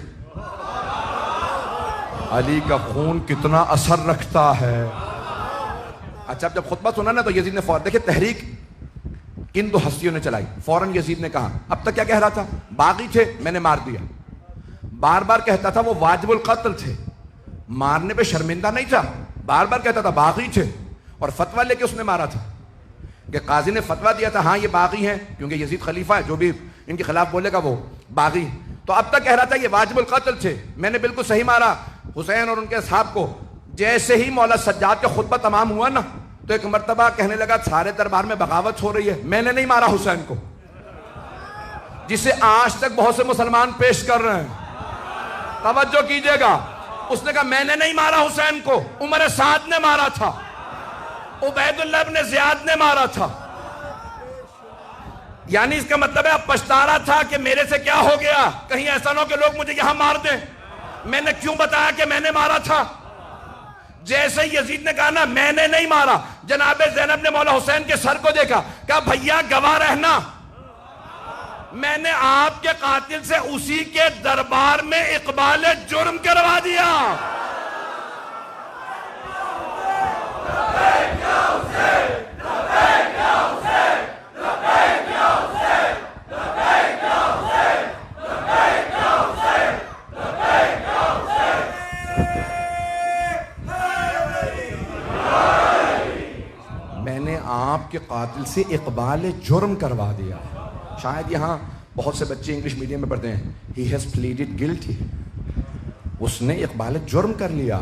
A: علی کا خون کتنا اثر رکھتا ہے۔ اچھا جب خطبہ سنا نا تو یزید نے فوراً، دیکھیں تحریک ان دو ہستیوں نے چلائی. فوراً یزید نے کہا اب تک کیا کہہ رہا تھا؟ باغی تھے میں نے مار دیا. بار بار کہتا تھا وہ واجب القتل تھے, مارنے پہ شرمندہ نہیں تھا, بار بار کہتا تھا باغی تھے, اور فتویٰ لے کے اس نے مارا تھا کہ قاضی نے فتویٰ دیا تھا ہاں یہ باغی ہیں, کیونکہ یزید خلیفہ ہے, جو بھی ان کے خلاف بولے گا وہ باغی. تو اب تک کہہ رہا تھا یہ واجب القتل تھے, میں نے بالکل صحیح مارا حسین اور ان کے اصحاب کو. جیسے ہی مولا سجاد کا خطبہ تمام ہوا نا, تو ایک مرتبہ کہنے لگا سارے دربار میں بغاوت ہو رہی ہے, میں نے نہیں مارا حسین کو, جسے آج تک بہت سے مسلمان پیش کر رہے ہیں. توجہ کیجئے گا, اس نے کہا میں نے نہیں مارا حسین کو, عمر سعد نے مارا تھا, عبید اللہ ابن زیاد نے مارا تھا. یعنی اس کا مطلب ہے اب پچھتا رہا تھا کہ میرے سے کیا ہو گیا, کہیں ایسا نہ ہو کہ لوگ مجھے یہاں مار دیں, میں نے کیوں بتایا کہ میں نے مارا تھا. جیسے یزید نے کہا نا میں نے نہیں مارا, جناب زینب نے مولا حسین کے سر کو دیکھا, کہا بھیا گواہ رہنا, میں نے آپ کے قاتل سے اسی کے دربار میں اقبال جرم کروا دیا. میں نے آپ کے قاتل سے اقبال جرم کروا دیا. شاید یہاں بہت سے بچے انگلش میڈیم میں پڑھتے ہیں, he has pleaded guilty, اس نے اقبال جرم کر لیا.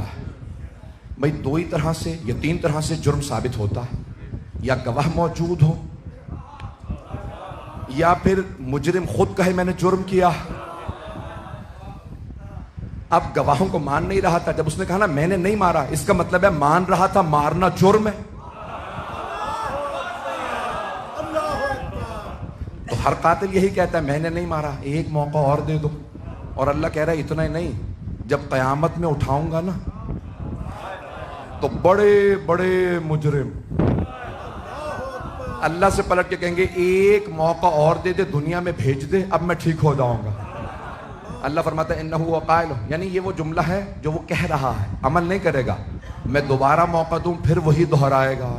A: بھئی دو ہی طرح سے یا تین طرح سے جرم ثابت ہوتا ہے, یا گواہ موجود ہو, یا پھر مجرم خود کہے میں نے جرم کیا. اب گواہوں کو مان نہیں رہا تھا, جب اس نے کہا نا میں نے نہیں مارا, اس کا مطلب ہے مان رہا تھا مارنا جرم ہے. تو ہر قاتل یہی کہتا ہے میں نے نہیں مارا, ایک موقع اور دے دو. اور اللہ کہہ رہا ہے اتنا ہی نہیں, جب قیامت میں اٹھاؤں گا نا تو بڑے بڑے مجرم اللہ سے پلٹ کے کہیں گے ایک موقع اور دے دے, دنیا میں بھیج دے, اب میں ٹھیک ہو جاؤں گا. اللہ فرماتا ہے انہو وقائل, یعنی یہ وہ جملہ ہے جو وہ کہہ رہا ہے, عمل نہیں کرے گا. میں دوبارہ موقع دوں پھر وہی دہرائے گا,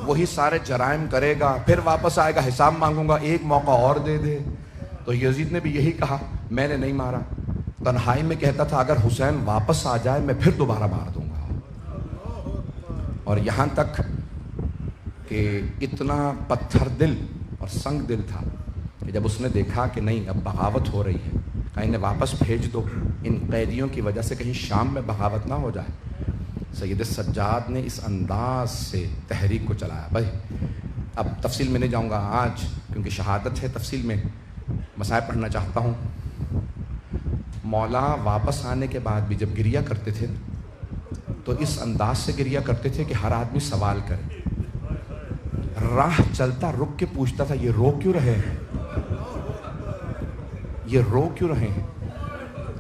A: وہی سارے جرائم کرے گا, پھر واپس آئے گا, حساب مانگوں گا, ایک موقع اور دے دے. تو یزید نے بھی یہی کہا میں نے نہیں مارا. تنہائی میں کہتا تھا اگر حسین واپس آ جائے میں پھر دوبارہ مار دوں گا. اور یہاں تک کہ اتنا پتھر دل اور سنگ دل تھا کہ جب اس نے دیکھا کہ نہیں اب بغاوت ہو رہی ہے, کہیں انہیں واپس بھیج دو, ان قیدیوں کی وجہ سے کہیں شام میں بغاوت نہ ہو جائے. سید سجاد نے اس انداز سے تحریک کو چلایا. بھائی اب تفصیل میں نہیں جاؤں گا آج کیونکہ شہادت ہے, تفصیل میں مسائل پڑھنا چاہتا ہوں. مولا واپس آنے کے بعد بھی جب گریہ کرتے تھے تو اس انداز سے گریہ کرتے تھے کہ ہر آدمی سوال کرے. راہ چلتا رک کے پوچھتا تھا یہ رو کیوں رہے ہیں, یہ رو کیوں رہے ہیں.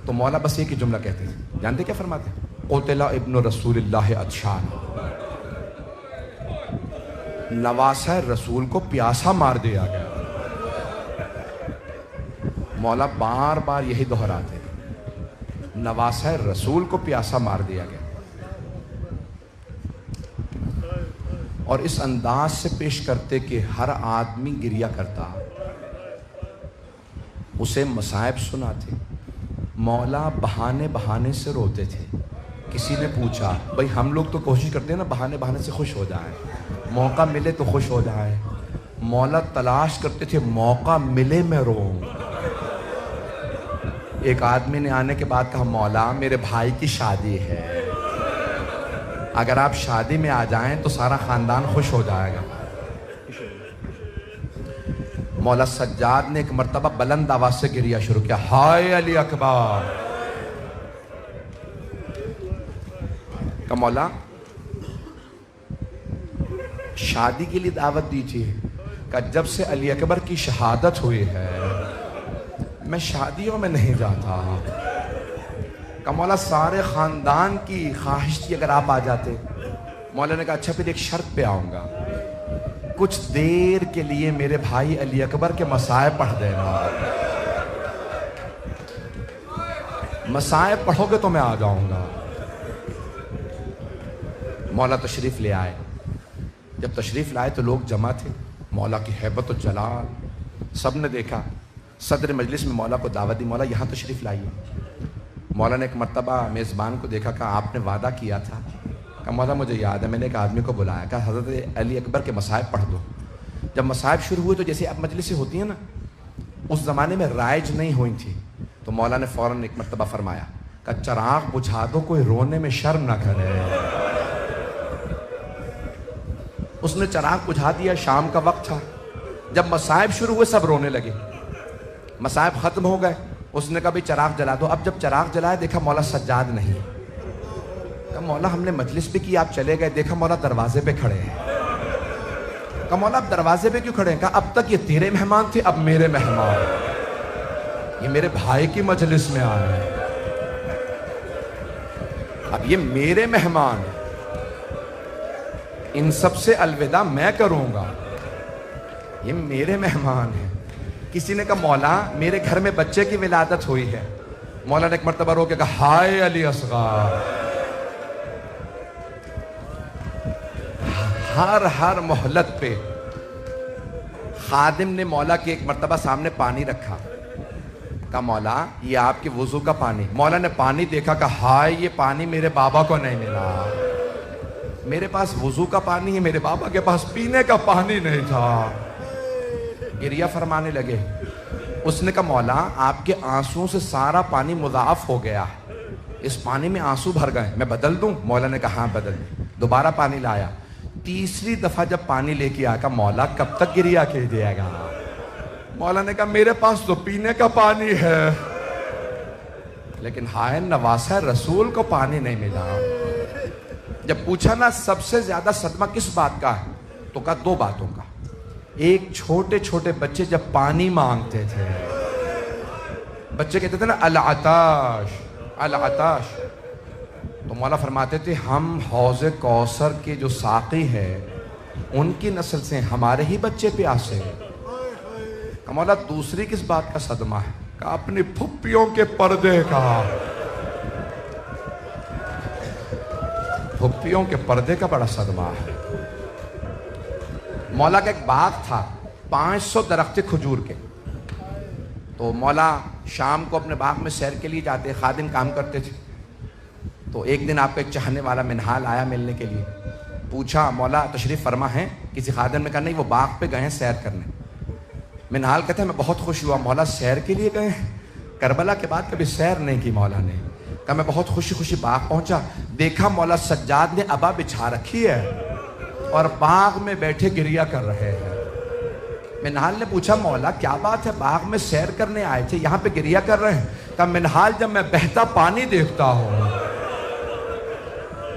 A: تو مولا بس ایک ہی جملہ کہتے تھے, جانتے کیا فرماتے ہیں؟ قتل ابن رسول اللہ عطشان, نواسہ رسول کو پیاسا مار دیا گیا. مولا بار بار یہی دہراتے ہیں, نواسہ رسول کو پیاسا مار دیا گیا. اور اس انداز سے پیش کرتے کہ ہر آدمی گریہ کرتا, اسے مصائب سناتے. مولا بہانے بہانے سے روتے تھے. کسی نے پوچھا بھائی ہم لوگ تو کوشش کرتے ہیں نا بہانے بہانے سے خوش ہو جائیں, موقع ملے تو خوش ہو جائیں. مولا تلاش کرتے تھے موقع ملے میں روؤں. ایک آدمی نے آنے کے بعد کہا مولا میرے بھائی کی شادی ہے, اگر آپ شادی میں آ جائیں تو سارا خاندان خوش ہو جائے گا. مولا سجاد نے ایک مرتبہ بلند آواز سے گریہ شروع کیا, ہائے علی اکبر. کہ مولا شادی کے لیے دعوت دیجیے. کہ جب سے علی اکبر کی شہادت ہوئی ہے میں شادیوں میں نہیں جاتا. کہ مولا سارے خاندان کی خواہش تھی اگر آپ آ جاتے. مولا نے کہا اچھا پھر ایک شرط پہ آؤں گا, کچھ دیر کے لیے میرے بھائی علی اکبر کے مسائب پڑھ دینا. مسائب پڑھو گے تو میں آ جاؤں گا. مولا تشریف لے آئے. جب تشریف لائے تو لوگ جمع تھے. مولا کی ہیبت و جلال سب نے دیکھا. صدر مجلس میں مولا کو دعوت دی, مولا یہاں تشریف لائیے. مولا نے ایک مرتبہ میزبان کو دیکھا, کہا آپ نے وعدہ کیا تھا. کہا مولا مجھے یاد ہے, میں نے ایک آدمی کو بلایا, کہا حضرت علی اکبر کے مصائب پڑھ دو. جب مصائب شروع ہوئے تو جیسے اب مجلسیں ہوتی ہیں نا, اس زمانے میں رائج نہیں ہوئی تھی, تو مولا نے فوراً ایک مرتبہ فرمایا, کہا چراغ بجھا دو, کوئی رونے میں شرم نہ کرے. اس نے چراغ بجھا دیا. شام کا وقت تھا. جب مصائب شروع ہوئے سب رونے لگے. مصائب ختم ہو گئے. اس نے کہا بھی چراغ جلا دو. اب جب چراغ جلائے دیکھا مولا سجاد نہیں. کہا مولا ہم نے مجلس بھی کی, آپ چلے گئے. دیکھا مولا دروازے پہ کھڑے ہیں. کہا مولا اب دروازے پہ کیوں کھڑے ہیں؟ کہا اب تک یہ تیرے مہمان تھے, اب میرے مہمان, یہ میرے بھائی کی مجلس میں آئے ہیں, اب یہ میرے مہمان, ان سب سے الوداع میں کروں گا, یہ میرے مہمان ہیں. کسی نے کہا مولا میرے گھر میں بچے کی ولادت ہوئی ہے. مولا نے ایک مرتبہ رو کے کہا ہائے علی اصغر. ہر مہلت پہ خادم نے مولا کے ایک مرتبہ سامنے پانی رکھا. کہا مولا یہ آپ کے وضو کا پانی. مولا نے پانی دیکھا, کہا ہائے یہ پانی میرے بابا کو نہیں ملا. میرے پاس وضو کا پانی ہے, میرے بابا کے پاس پینے کا پانی نہیں تھا. گریہ فرمانے لگے. اس نے کہا مولا آپ کے آنسوؤں سے سارا پانی مضاعف ہو گیا, اس پانی میں آنسو بھر گئے, میں بدل دوں؟ مولا نے کہا ہاں بدل دیں. دوبارہ پانی لایا. تیسری دفعہ جب پانی لے کے آیا, کہا مولا کب تک گریہ کیجیے گا؟ مولا نے کہا میرے پاس تو پینے کا پانی ہے, لیکن ہائے نواسہ رسول کو پانی نہیں ملا. جب پوچھا نا سب سے زیادہ صدمہ کس بات کا ہے, تو کہا دو باتوں کا. ایک چھوٹے چھوٹے بچے جب پانی مانگتے تھے, بچے کہتے تھے نا العطاش العطاش, تو مولا فرماتے تھے ہم حوض کوثر کے جو ساقی ہیں ان کی نسل سے, ہمارے ہی بچے پیاسے. کہ مولا دوسری کس بات کا صدمہ ہے؟ کہ اپنی پھپھیوں کے پردے کا. پھپھیوں کے پردے کا بڑا صدمہ ہے. مولا کا ایک باغ تھا, 500 درخت کھجور کے. تو مولا شام کو اپنے باغ میں سیر کے لیے جاتے, خادم کام کرتے تھے. تو ایک دن آپ کا ایک چاہنے والا منہال آیا ملنے کے لیے. پوچھا مولا تشریف فرما ہے؟ کسی خادم نے کہا نہیں, وہ باغ پہ گئے ہیں سیر کرنے. منہال کہتا ہے میں بہت خوش ہوا. مولا سیر کے لیے گئے ہیں؟ کربلا کے بعد کبھی سیر نہیں کی مولا نے. کہا میں بہت خوشی باغ پہنچا, دیکھا مولا سجاد نے عبا بچھا رکھی ہے اور باغ میں بیٹھے گریہ کر رہے ہیں. منہال نے پوچھا مولا کیا بات ہے, باغ میں سیر کرنے آئے تھے, یہاں پہ گریہ کر رہے ہیں؟ کہا منہال جب میں بہتا پانی دیکھتا ہوں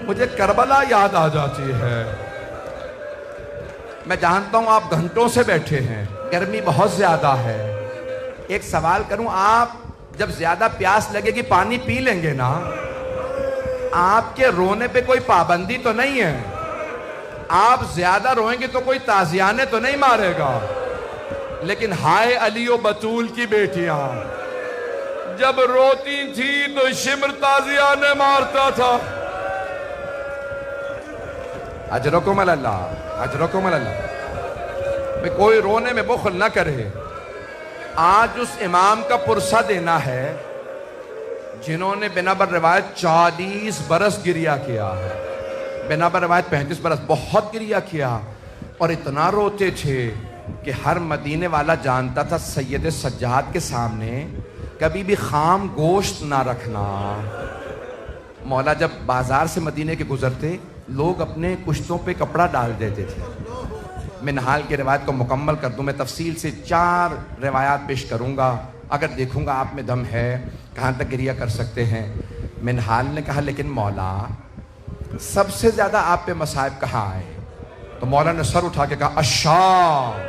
A: مجھے کربلا یاد آ جاتی ہے. میں جانتا ہوں آپ گھنٹوں سے بیٹھے ہیں, گرمی بہت زیادہ ہے. ایک سوال کروں, آپ جب زیادہ پیاس لگے گی پانی پی لیں گے نا؟ آپ کے رونے پہ کوئی پابندی تو نہیں ہے. آپ زیادہ روئیں گے تو کوئی تازیانے تو نہیں مارے گا. لیکن ہائے علی و بطول کی بیٹیاں جب روتی تھی تو شمر تازیانے مارتا تھا. اجرکم اللہ اجرکم اللہ. کوئی رونے میں بخل نہ کرے. آج اس امام کا پرسہ دینا ہے جنہوں نے بنا بر روایت 40 برس گریہ کیا ہے, بنا بر روایت 35 برس, بہت گریہ کیا. اور اتنا روتے تھے کہ ہر مدینے والا جانتا تھا سید سجاد کے سامنے کبھی بھی خام گوشت نہ رکھنا. مولا جب بازار سے مدینے کے گزرتے لوگ اپنے کشتوں پہ کپڑا ڈال دیتے تھے. منہال کی روایت کو مکمل کر دوں, میں تفصیل سے 4 روایات پیش کروں گا, اگر دیکھوں گا آپ میں دم ہے کہاں تک گریہ کر سکتے ہیں. منہال نے کہا لیکن مولا سب سے زیادہ آپ پہ مصائب کہاں آئے؟ تو مولا نے سر اٹھا کے کہا الشام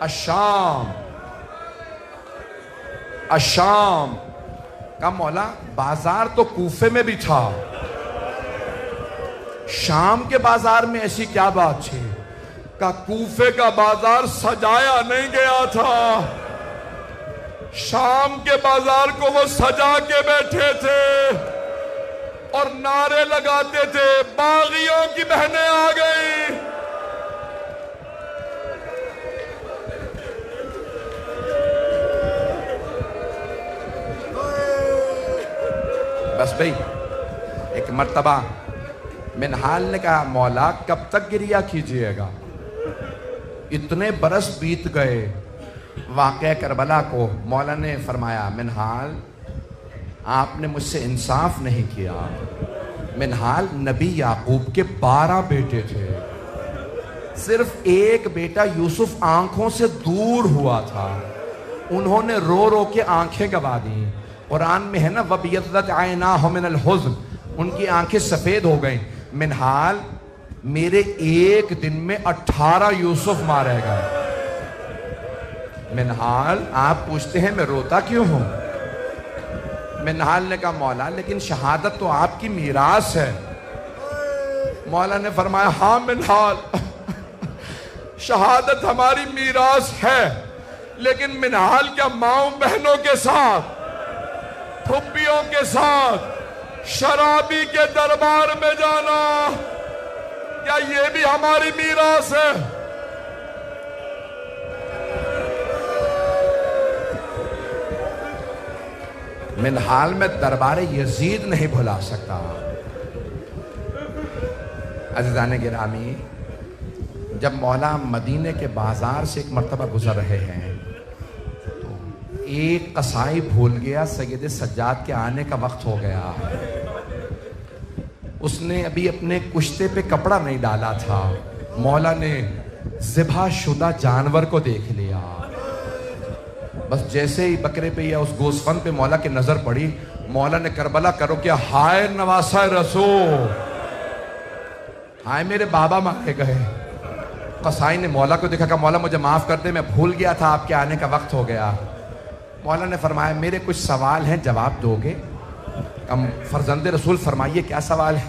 A: الشام الشام. کہا مولا بازار تو کوفے میں بھی تھا, شام کے بازار میں ایسی کیا بات تھی؟ کہا کوفے کا بازار سجایا نہیں گیا تھا, شام کے بازار کو وہ سجا کے بیٹھے تھے اور نعرے لگاتے تھے باغیوں کی بہنیں آ گئی. بس بھئی ایک مرتبہ منہال نے کہا مولا کب تک گریہ کیجئے گا؟ اتنے برس بیت گئے واقعہ کربلا کو. مولا نے فرمایا منہال آپ نے مجھ سے انصاف نہیں کیا. منہال نبی یعقوب کے 12 بیٹے تھے، صرف ایک بیٹا یوسف آنکھوں سے دور ہوا تھا، انہوں نے رو رو کے آنکھیں گوا دیں. قرآن میں ہے نا وَبِيَضَّتْ عَيْنَاهُ مِنَ الْحُزْنِ، ان کی آنکھیں سفید ہو گئیں. منہال میرے ایک دن میں 18 یوسف مارے گئے. منہال آپ پوچھتے ہیں میں روتا کیوں ہوں؟ منہال نے کہا مولا لیکن شہادت تو آپ کی میراث ہے. مولا نے فرمایا ہاں منہال شہادت ہماری میراث ہے، لیکن منہال کیا ماؤں بہنوں کے ساتھ، پھپھیوں کے ساتھ شرابی کے دربار میں جانا کیا یہ بھی ہماری میراث ہے؟ منہال میں دربار یزید نہیں بھلا سکتا. عزیزان گرامی، جب مولا مدینے کے بازار سے ایک مرتبہ گزر رہے ہیں تو ایک قصائی بھول گیا سید سجاد کے آنے کا وقت ہو گیا. اس نے ابھی اپنے کشتے پہ کپڑا نہیں ڈالا تھا. مولا نے ذبح شدہ جانور کو دیکھ لیا. بس جیسے ہی بکرے پہ یا اس گوسفند پہ مولا کی نظر پڑی، مولا نے کربلا کرو کیا ہائے نواسہ رسول، ہائے میرے بابا مارے گئے. قصائی نے مولا کو دیکھا کہ مولا مجھے معاف کر دے، میں بھول گیا تھا آپ کے آنے کا وقت ہو گیا. مولا نے فرمایا میرے کچھ سوال ہیں جواب دو گے؟ فرزند رسول فرمائیے کیا سوال ہے؟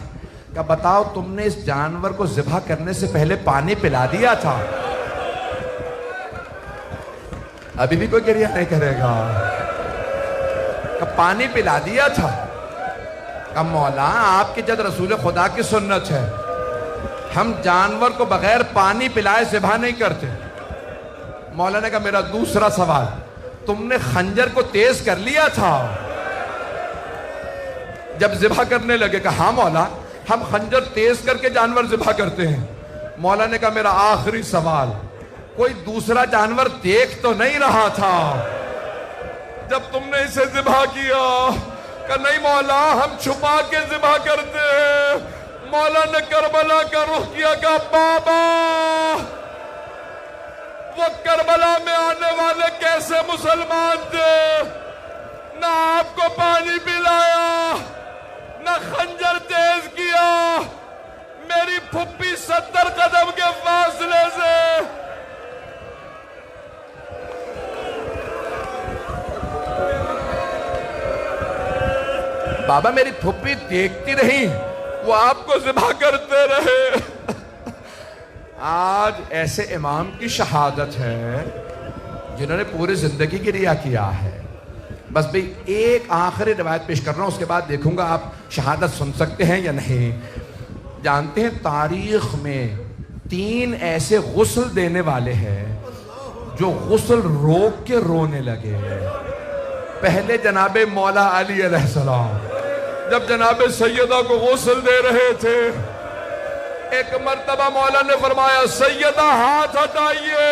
A: کہ بتاؤ تم نے اس جانور کو ذبح کرنے سے پہلے پانی پلا دیا تھا؟ ابھی بھی کوئی گریہ نہیں کرے گا. کہ پانی پلا دیا تھا؟ کہ مولا آپ کی جد رسول خدا کی سنت ہے، ہم جانور کو بغیر پانی پلائے ذبح نہیں کرتے. مولا نے کہا میرا دوسرا سوال، تم نے خنجر کو تیز کر لیا تھا جب ذبح کرنے لگے؟ کہ ہاں مولا ہم خنجر تیز کر کے جانور ذبح کرتے ہیں. مولا نے کہا میرا آخری سوال، کوئی دوسرا جانور دیکھ تو نہیں رہا تھا جب تم نے اسے ذبح کیا؟ کہ نہیں مولا ہم چھپا کے ذبح کرتے ہیں. مولا نے کربلا کا رخ کیا کہ بابا وہ کربلا میں آنے والے کیسے مسلمان تھے، نہ آپ کو پانی پلایا نہ خنجر تیز کیا. میری پھپھی 70 قدم کے فاصلے سے بابا میری پھپھی دیکھتی رہی، وہ آپ کو ذبح کرتے رہے. آج ایسے امام کی شہادت ہے جنہوں نے پوری زندگی گریہ کیا ہے. بس بھئی ایک آخری روایت پیش کر رہا ہوں، اس کے بعد دیکھوں گا آپ شہادت سن سکتے ہیں یا نہیں. جانتے ہیں تاریخ میں 3 ایسے غسل دینے والے ہیں جو غسل روک کے رونے لگے. پہلے جناب مولا علی علیہ السلام جب جناب سیدہ کو غسل دے رہے تھے، ایک مرتبہ مولا نے فرمایا سیدہ ہاتھ ہٹائیے.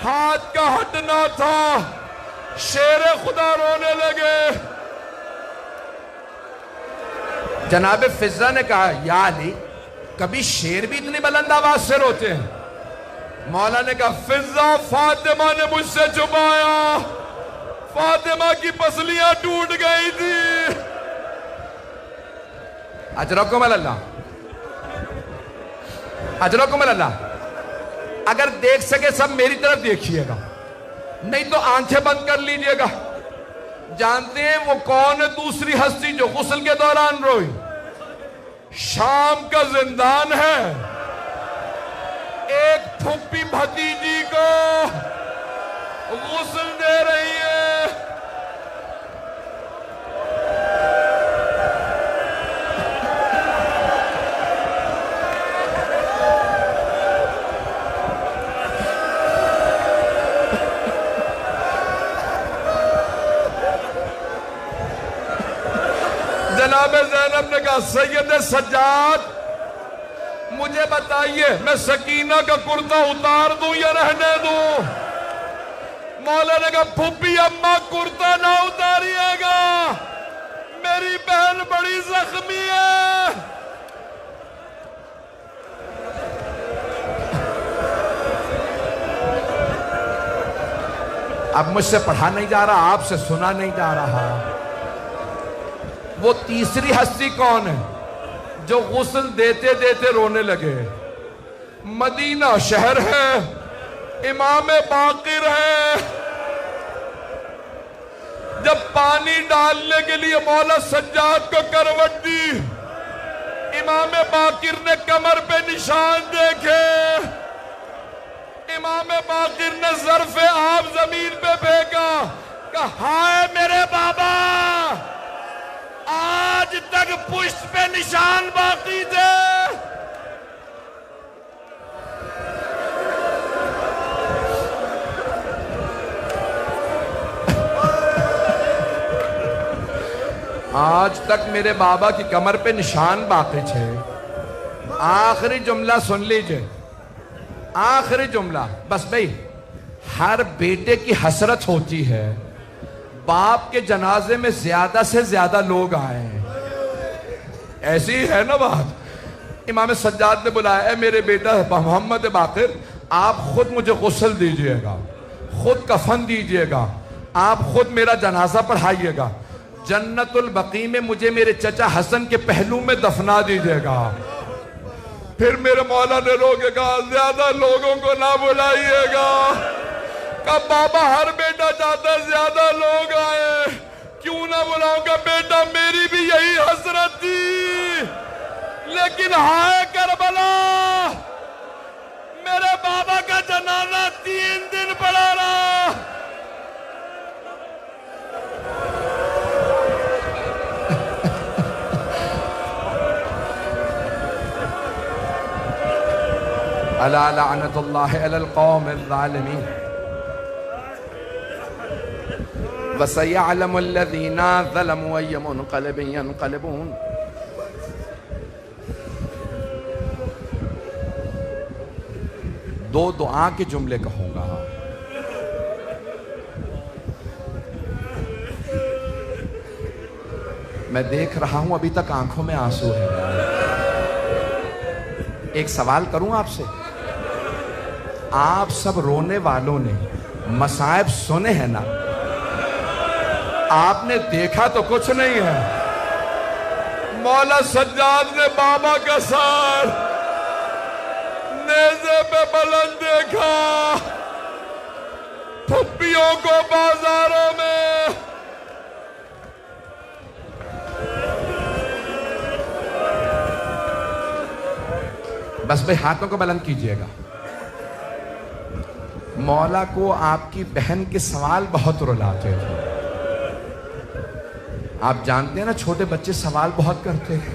A: ہاتھ کا ہٹنا تھا، شیر خدا رونے لگے. جناب فضہ نے کہا یا علی کبھی شیر بھی اتنی بلند آواز سے روتے ہیں؟ مولا نے کہا فضہ فاطمہ نے مجھ سے چھپایا، فاطمہ کی پسلیاں ٹوٹ گئی تھی. اجرکم اللہ، اجرکم اللہ. اگر دیکھ سکے سب میری طرف دیکھیے گا، نہیں تو آنکھیں بند کر لیجئے گا. جانتے ہیں وہ کون ہے دوسری ہستی جو غسل کے دوران روئی؟ شام کا زندان ہے. ایک پھپھی بھتیجی کو غسل دے رہی ہے. جناب زینب نے کہا سید سجاد مجھے بتائیے میں سکینہ کا کرتا اتار دوں یا رہنے دوں؟ مولا نے کہا پھوپھی اماں کرتا نہ اتاریے گا، میری بہن بڑی زخمی ہے۔ اب مجھ سے پڑھا نہیں جا رہا، آپ سے سنا نہیں جا رہا۔ وہ تیسری ہستی کون ہے جو غسل دیتے دیتے رونے لگے؟ مدینہ شہر ہے، امام باقر ہے۔ جب پانی ڈالنے کے لیے مولا سجاد کو کروٹ دی، امام باقر نے کمر پہ نشان دیکھے، امام باقر نے ظرف آب زمین پہ پھینکا، کہا ہائے میرے بابا، آج تک پشت پہ نشان باقی تھے۔ آج تک میرے بابا کی کمر پہ نشان باقی تھے۔ آخری جملہ سن لیجئے، آخری جملہ بس بھئی، ہر بیٹے کی حسرت ہوتی ہے باپ کے جنازے میں زیادہ سے زیادہ لوگ آئے ہیں، ایسی ہے نا بات۔ امام سجاد نے بلایا، اے میرے بیٹا محمد باقر، آپ خود مجھے غسل دیجئے گا، خود کفن دیجئے گا، آپ خود میرا جنازہ پڑھائیے گا، جنت البقیع میں مجھے میرے چچا حسن کے پہلو میں دفنا دیجئے گا۔ پھر میرے مولا نے رو کے کہا زیادہ لوگوں کو نہ بلائیے گا۔ کہا بابا ہر بیٹا چاہتا ہے زیادہ لوگ آئے، کیوں نہ بلاؤں گا بیٹا، میری بھی یہی حسرت تھی، لیکن ہائے کربلا، میرے بابا کا جنازہ 3 دن پڑا رہا۔ الا لعنت اللہ علی القوم الظالمین وسيعلم الذين ظلموا أي منقلب ينقلبون۔ دو دعا کے جملے کہوں گا، میں دیکھ رہا ہوں ابھی تک آنکھوں میں آنسو ہے۔ ایک سوال کروں آپ سے، آپ سب رونے والوں نے مصائب سنے ہیں نا؟ آپ نے دیکھا تو کچھ نہیں ہے۔ مولا سجاد نے بابا کا سار نیزے پہ بلند دیکھا، پھپھیوں کو بازاروں میں، بس بھئی ہاتھوں کو بلند کیجئے گا۔ مولا کو آپ کی بہن کے سوال بہت رلاتے تھے۔ آپ جانتے ہیں نا چھوٹے بچے سوال بہت کرتے ہیں۔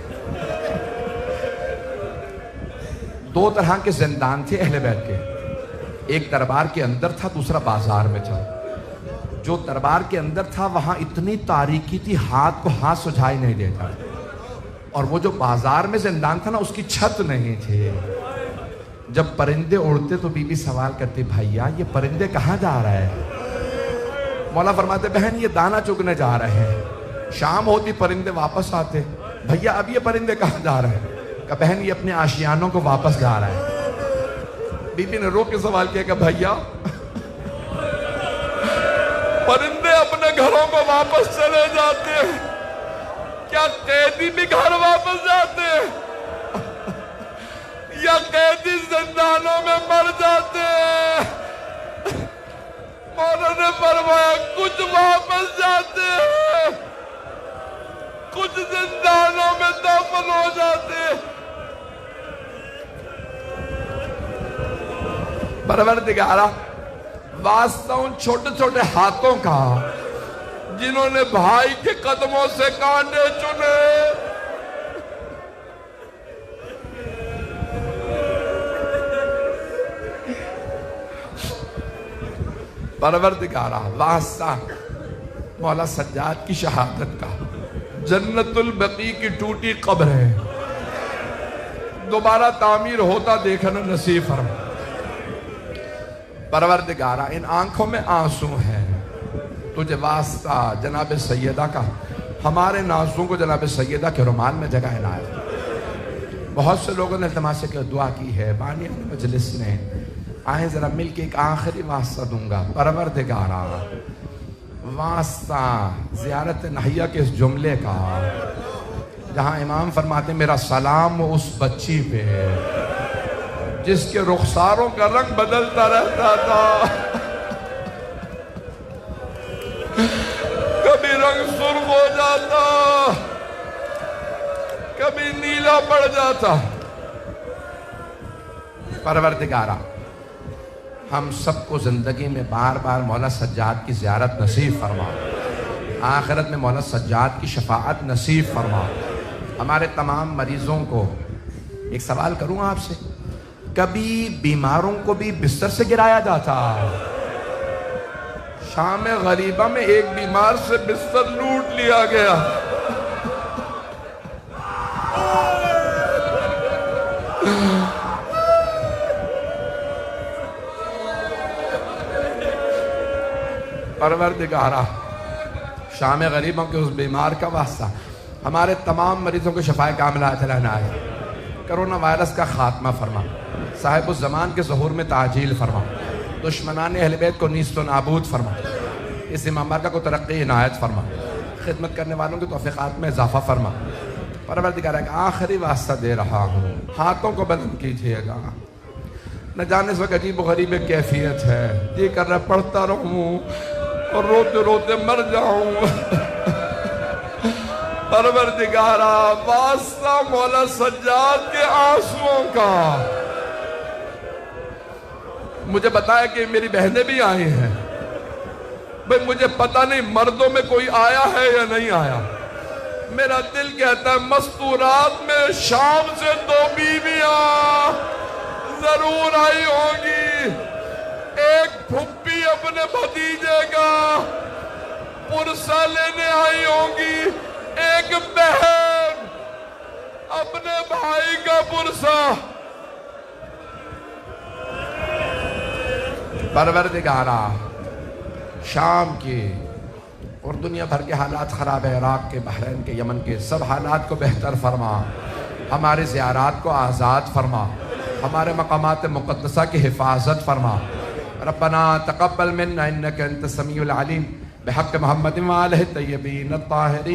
A: 2 طرح کے زندان تھے اہل بیت کے، ایک دربار کے اندر تھا، دوسرا بازار میں تھا۔ جو دربار کے اندر تھا وہاں اتنی تاریکی تھی ہاتھ کو ہاتھ سجھائی نہیں دیتا، اور وہ جو بازار میں زندان تھا نا اس کی چھت نہیں تھی۔ جب پرندے اڑتے تو بی بی سوال کرتی بھائیا یہ پرندے کہاں جا رہے ہیں؟ مولا فرماتے بہن یہ دانہ چگنے جا رہے ہیں۔ شام ہوتی پرندے واپس آتے، بھیا اب یہ پرندے کہاں جا رہے ہیں؟ کہ بہن یہ اپنے آشیانوں کو واپس جا رہے ہیں۔ بی بی نے رو کے سوال کیا کہ بھیا پرندے اپنے گھروں کو واپس چلے جاتے ہیں، کیا قیدی بھی گھر واپس جاتے ہیں؟ یا قیدی زندانوں میں مر جاتے ہیں؟ مولا نے فرمایا کچھ واپس جاتے ہیں، کچھ زندانوں میں دفن ہو جاتے ہیں۔ پروردگارا واسطہ ان چھوٹے چھوٹے ہاتھوں کا جنہوں نے بھائی کے قدموں سے کانٹے چنے، پروردگارا واسطہ مولا سجاد کی شہادت کا، جنت البقیع کی ٹوٹی قبر ہے، دوبارہ تعمیر ہوتا دیکھنا نصیب فرما۔ پروردگارہ ان آنکھوں میں آنسو ہیں، تجھے واسطہ جناب سیدہ کا ہمارے نازوں کو جناب سیدہ کے رومال میں جگہ عنایت۔ بہت سے لوگوں نے التماس سے دعا کی ہے، بانیان مجلس نے آئیں ذرا مل کے ایک آخری واسطہ دوں گا۔ پروردگارہ واسطہ زیارت نحیہ کے اس جملے کا جہاں امام فرماتے ہیں میرا سلام اس بچی پہ جس کے رخساروں کا رنگ بدلتا رہتا تھا، کبھی رنگ سرخ ہو جاتا، کبھی نیلا پڑ جاتا۔ پروردگارہ ہم سب کو زندگی میں بار بار مولا سجاد کی زیارت نصیب فرما، آخرت میں مولا سجاد کی شفاعت نصیب فرما۔ ہمارے تمام مریضوں کو ایک سوال کروں آپ سے، کبھی بیماروں کو بھی بستر سے گرایا جاتا؟ شام غریبہ میں ایک بیمار سے بستر لوٹ لیا گیا۔ پروردگارہ شام غریبوں کے اس بیمار کا واسطہ ہمارے تمام مریضوں کو شفائے کاملہ عطا عنایت۔ کرونا وائرس کا خاتمہ فرما، صاحب الزمان کے ظہور میں تعجیل فرما، دشمنان اہل بیت کو نیست و نابود فرما، اس امام بارگاہ کو ترقی عنایت فرما، خدمت کرنے والوں کے توفیقات میں اضافہ فرما۔ پروردگارہ ایک آخری واسطہ دے رہا ہوں، ہاتھوں کو بلند کیجئے گا۔ نہ جانے اس وقت عجیب و غریب کیفیت ہے، یہ کر رہا پڑھتا رہوں اور روتے روتے مر جاؤں۔ پروردگارہ واسطہ مولا سجاد کے آنسوؤں کا، مجھے بتایا کہ میری بہنیں بھی آئی ہیں، بھئی مجھے پتہ نہیں مردوں میں کوئی آیا ہے یا نہیں آیا، میرا دل کہتا ہے مستورات میں شام سے 2 بیویاں ضرور آئی ہوں گی، ایک پھپھی اپنے بھتیجے کا پرسہ لینے آئی ہوں گی، ایک بہن اپنے بھائی کا پرسہ۔ پروردگارہ شام کے اور دنیا بھر کے حالات خراب ہے، عراق کے، بحرین کے، یمن کے، سب حالات کو بہتر فرما، ہمارے زیارات کو آزاد فرما، ہمارے مقامات مقدسہ کی حفاظت فرما۔ ربنا تقبل منا انك انت السميع العليم بحق محمد وآلہ الطیبین الطاہرین۔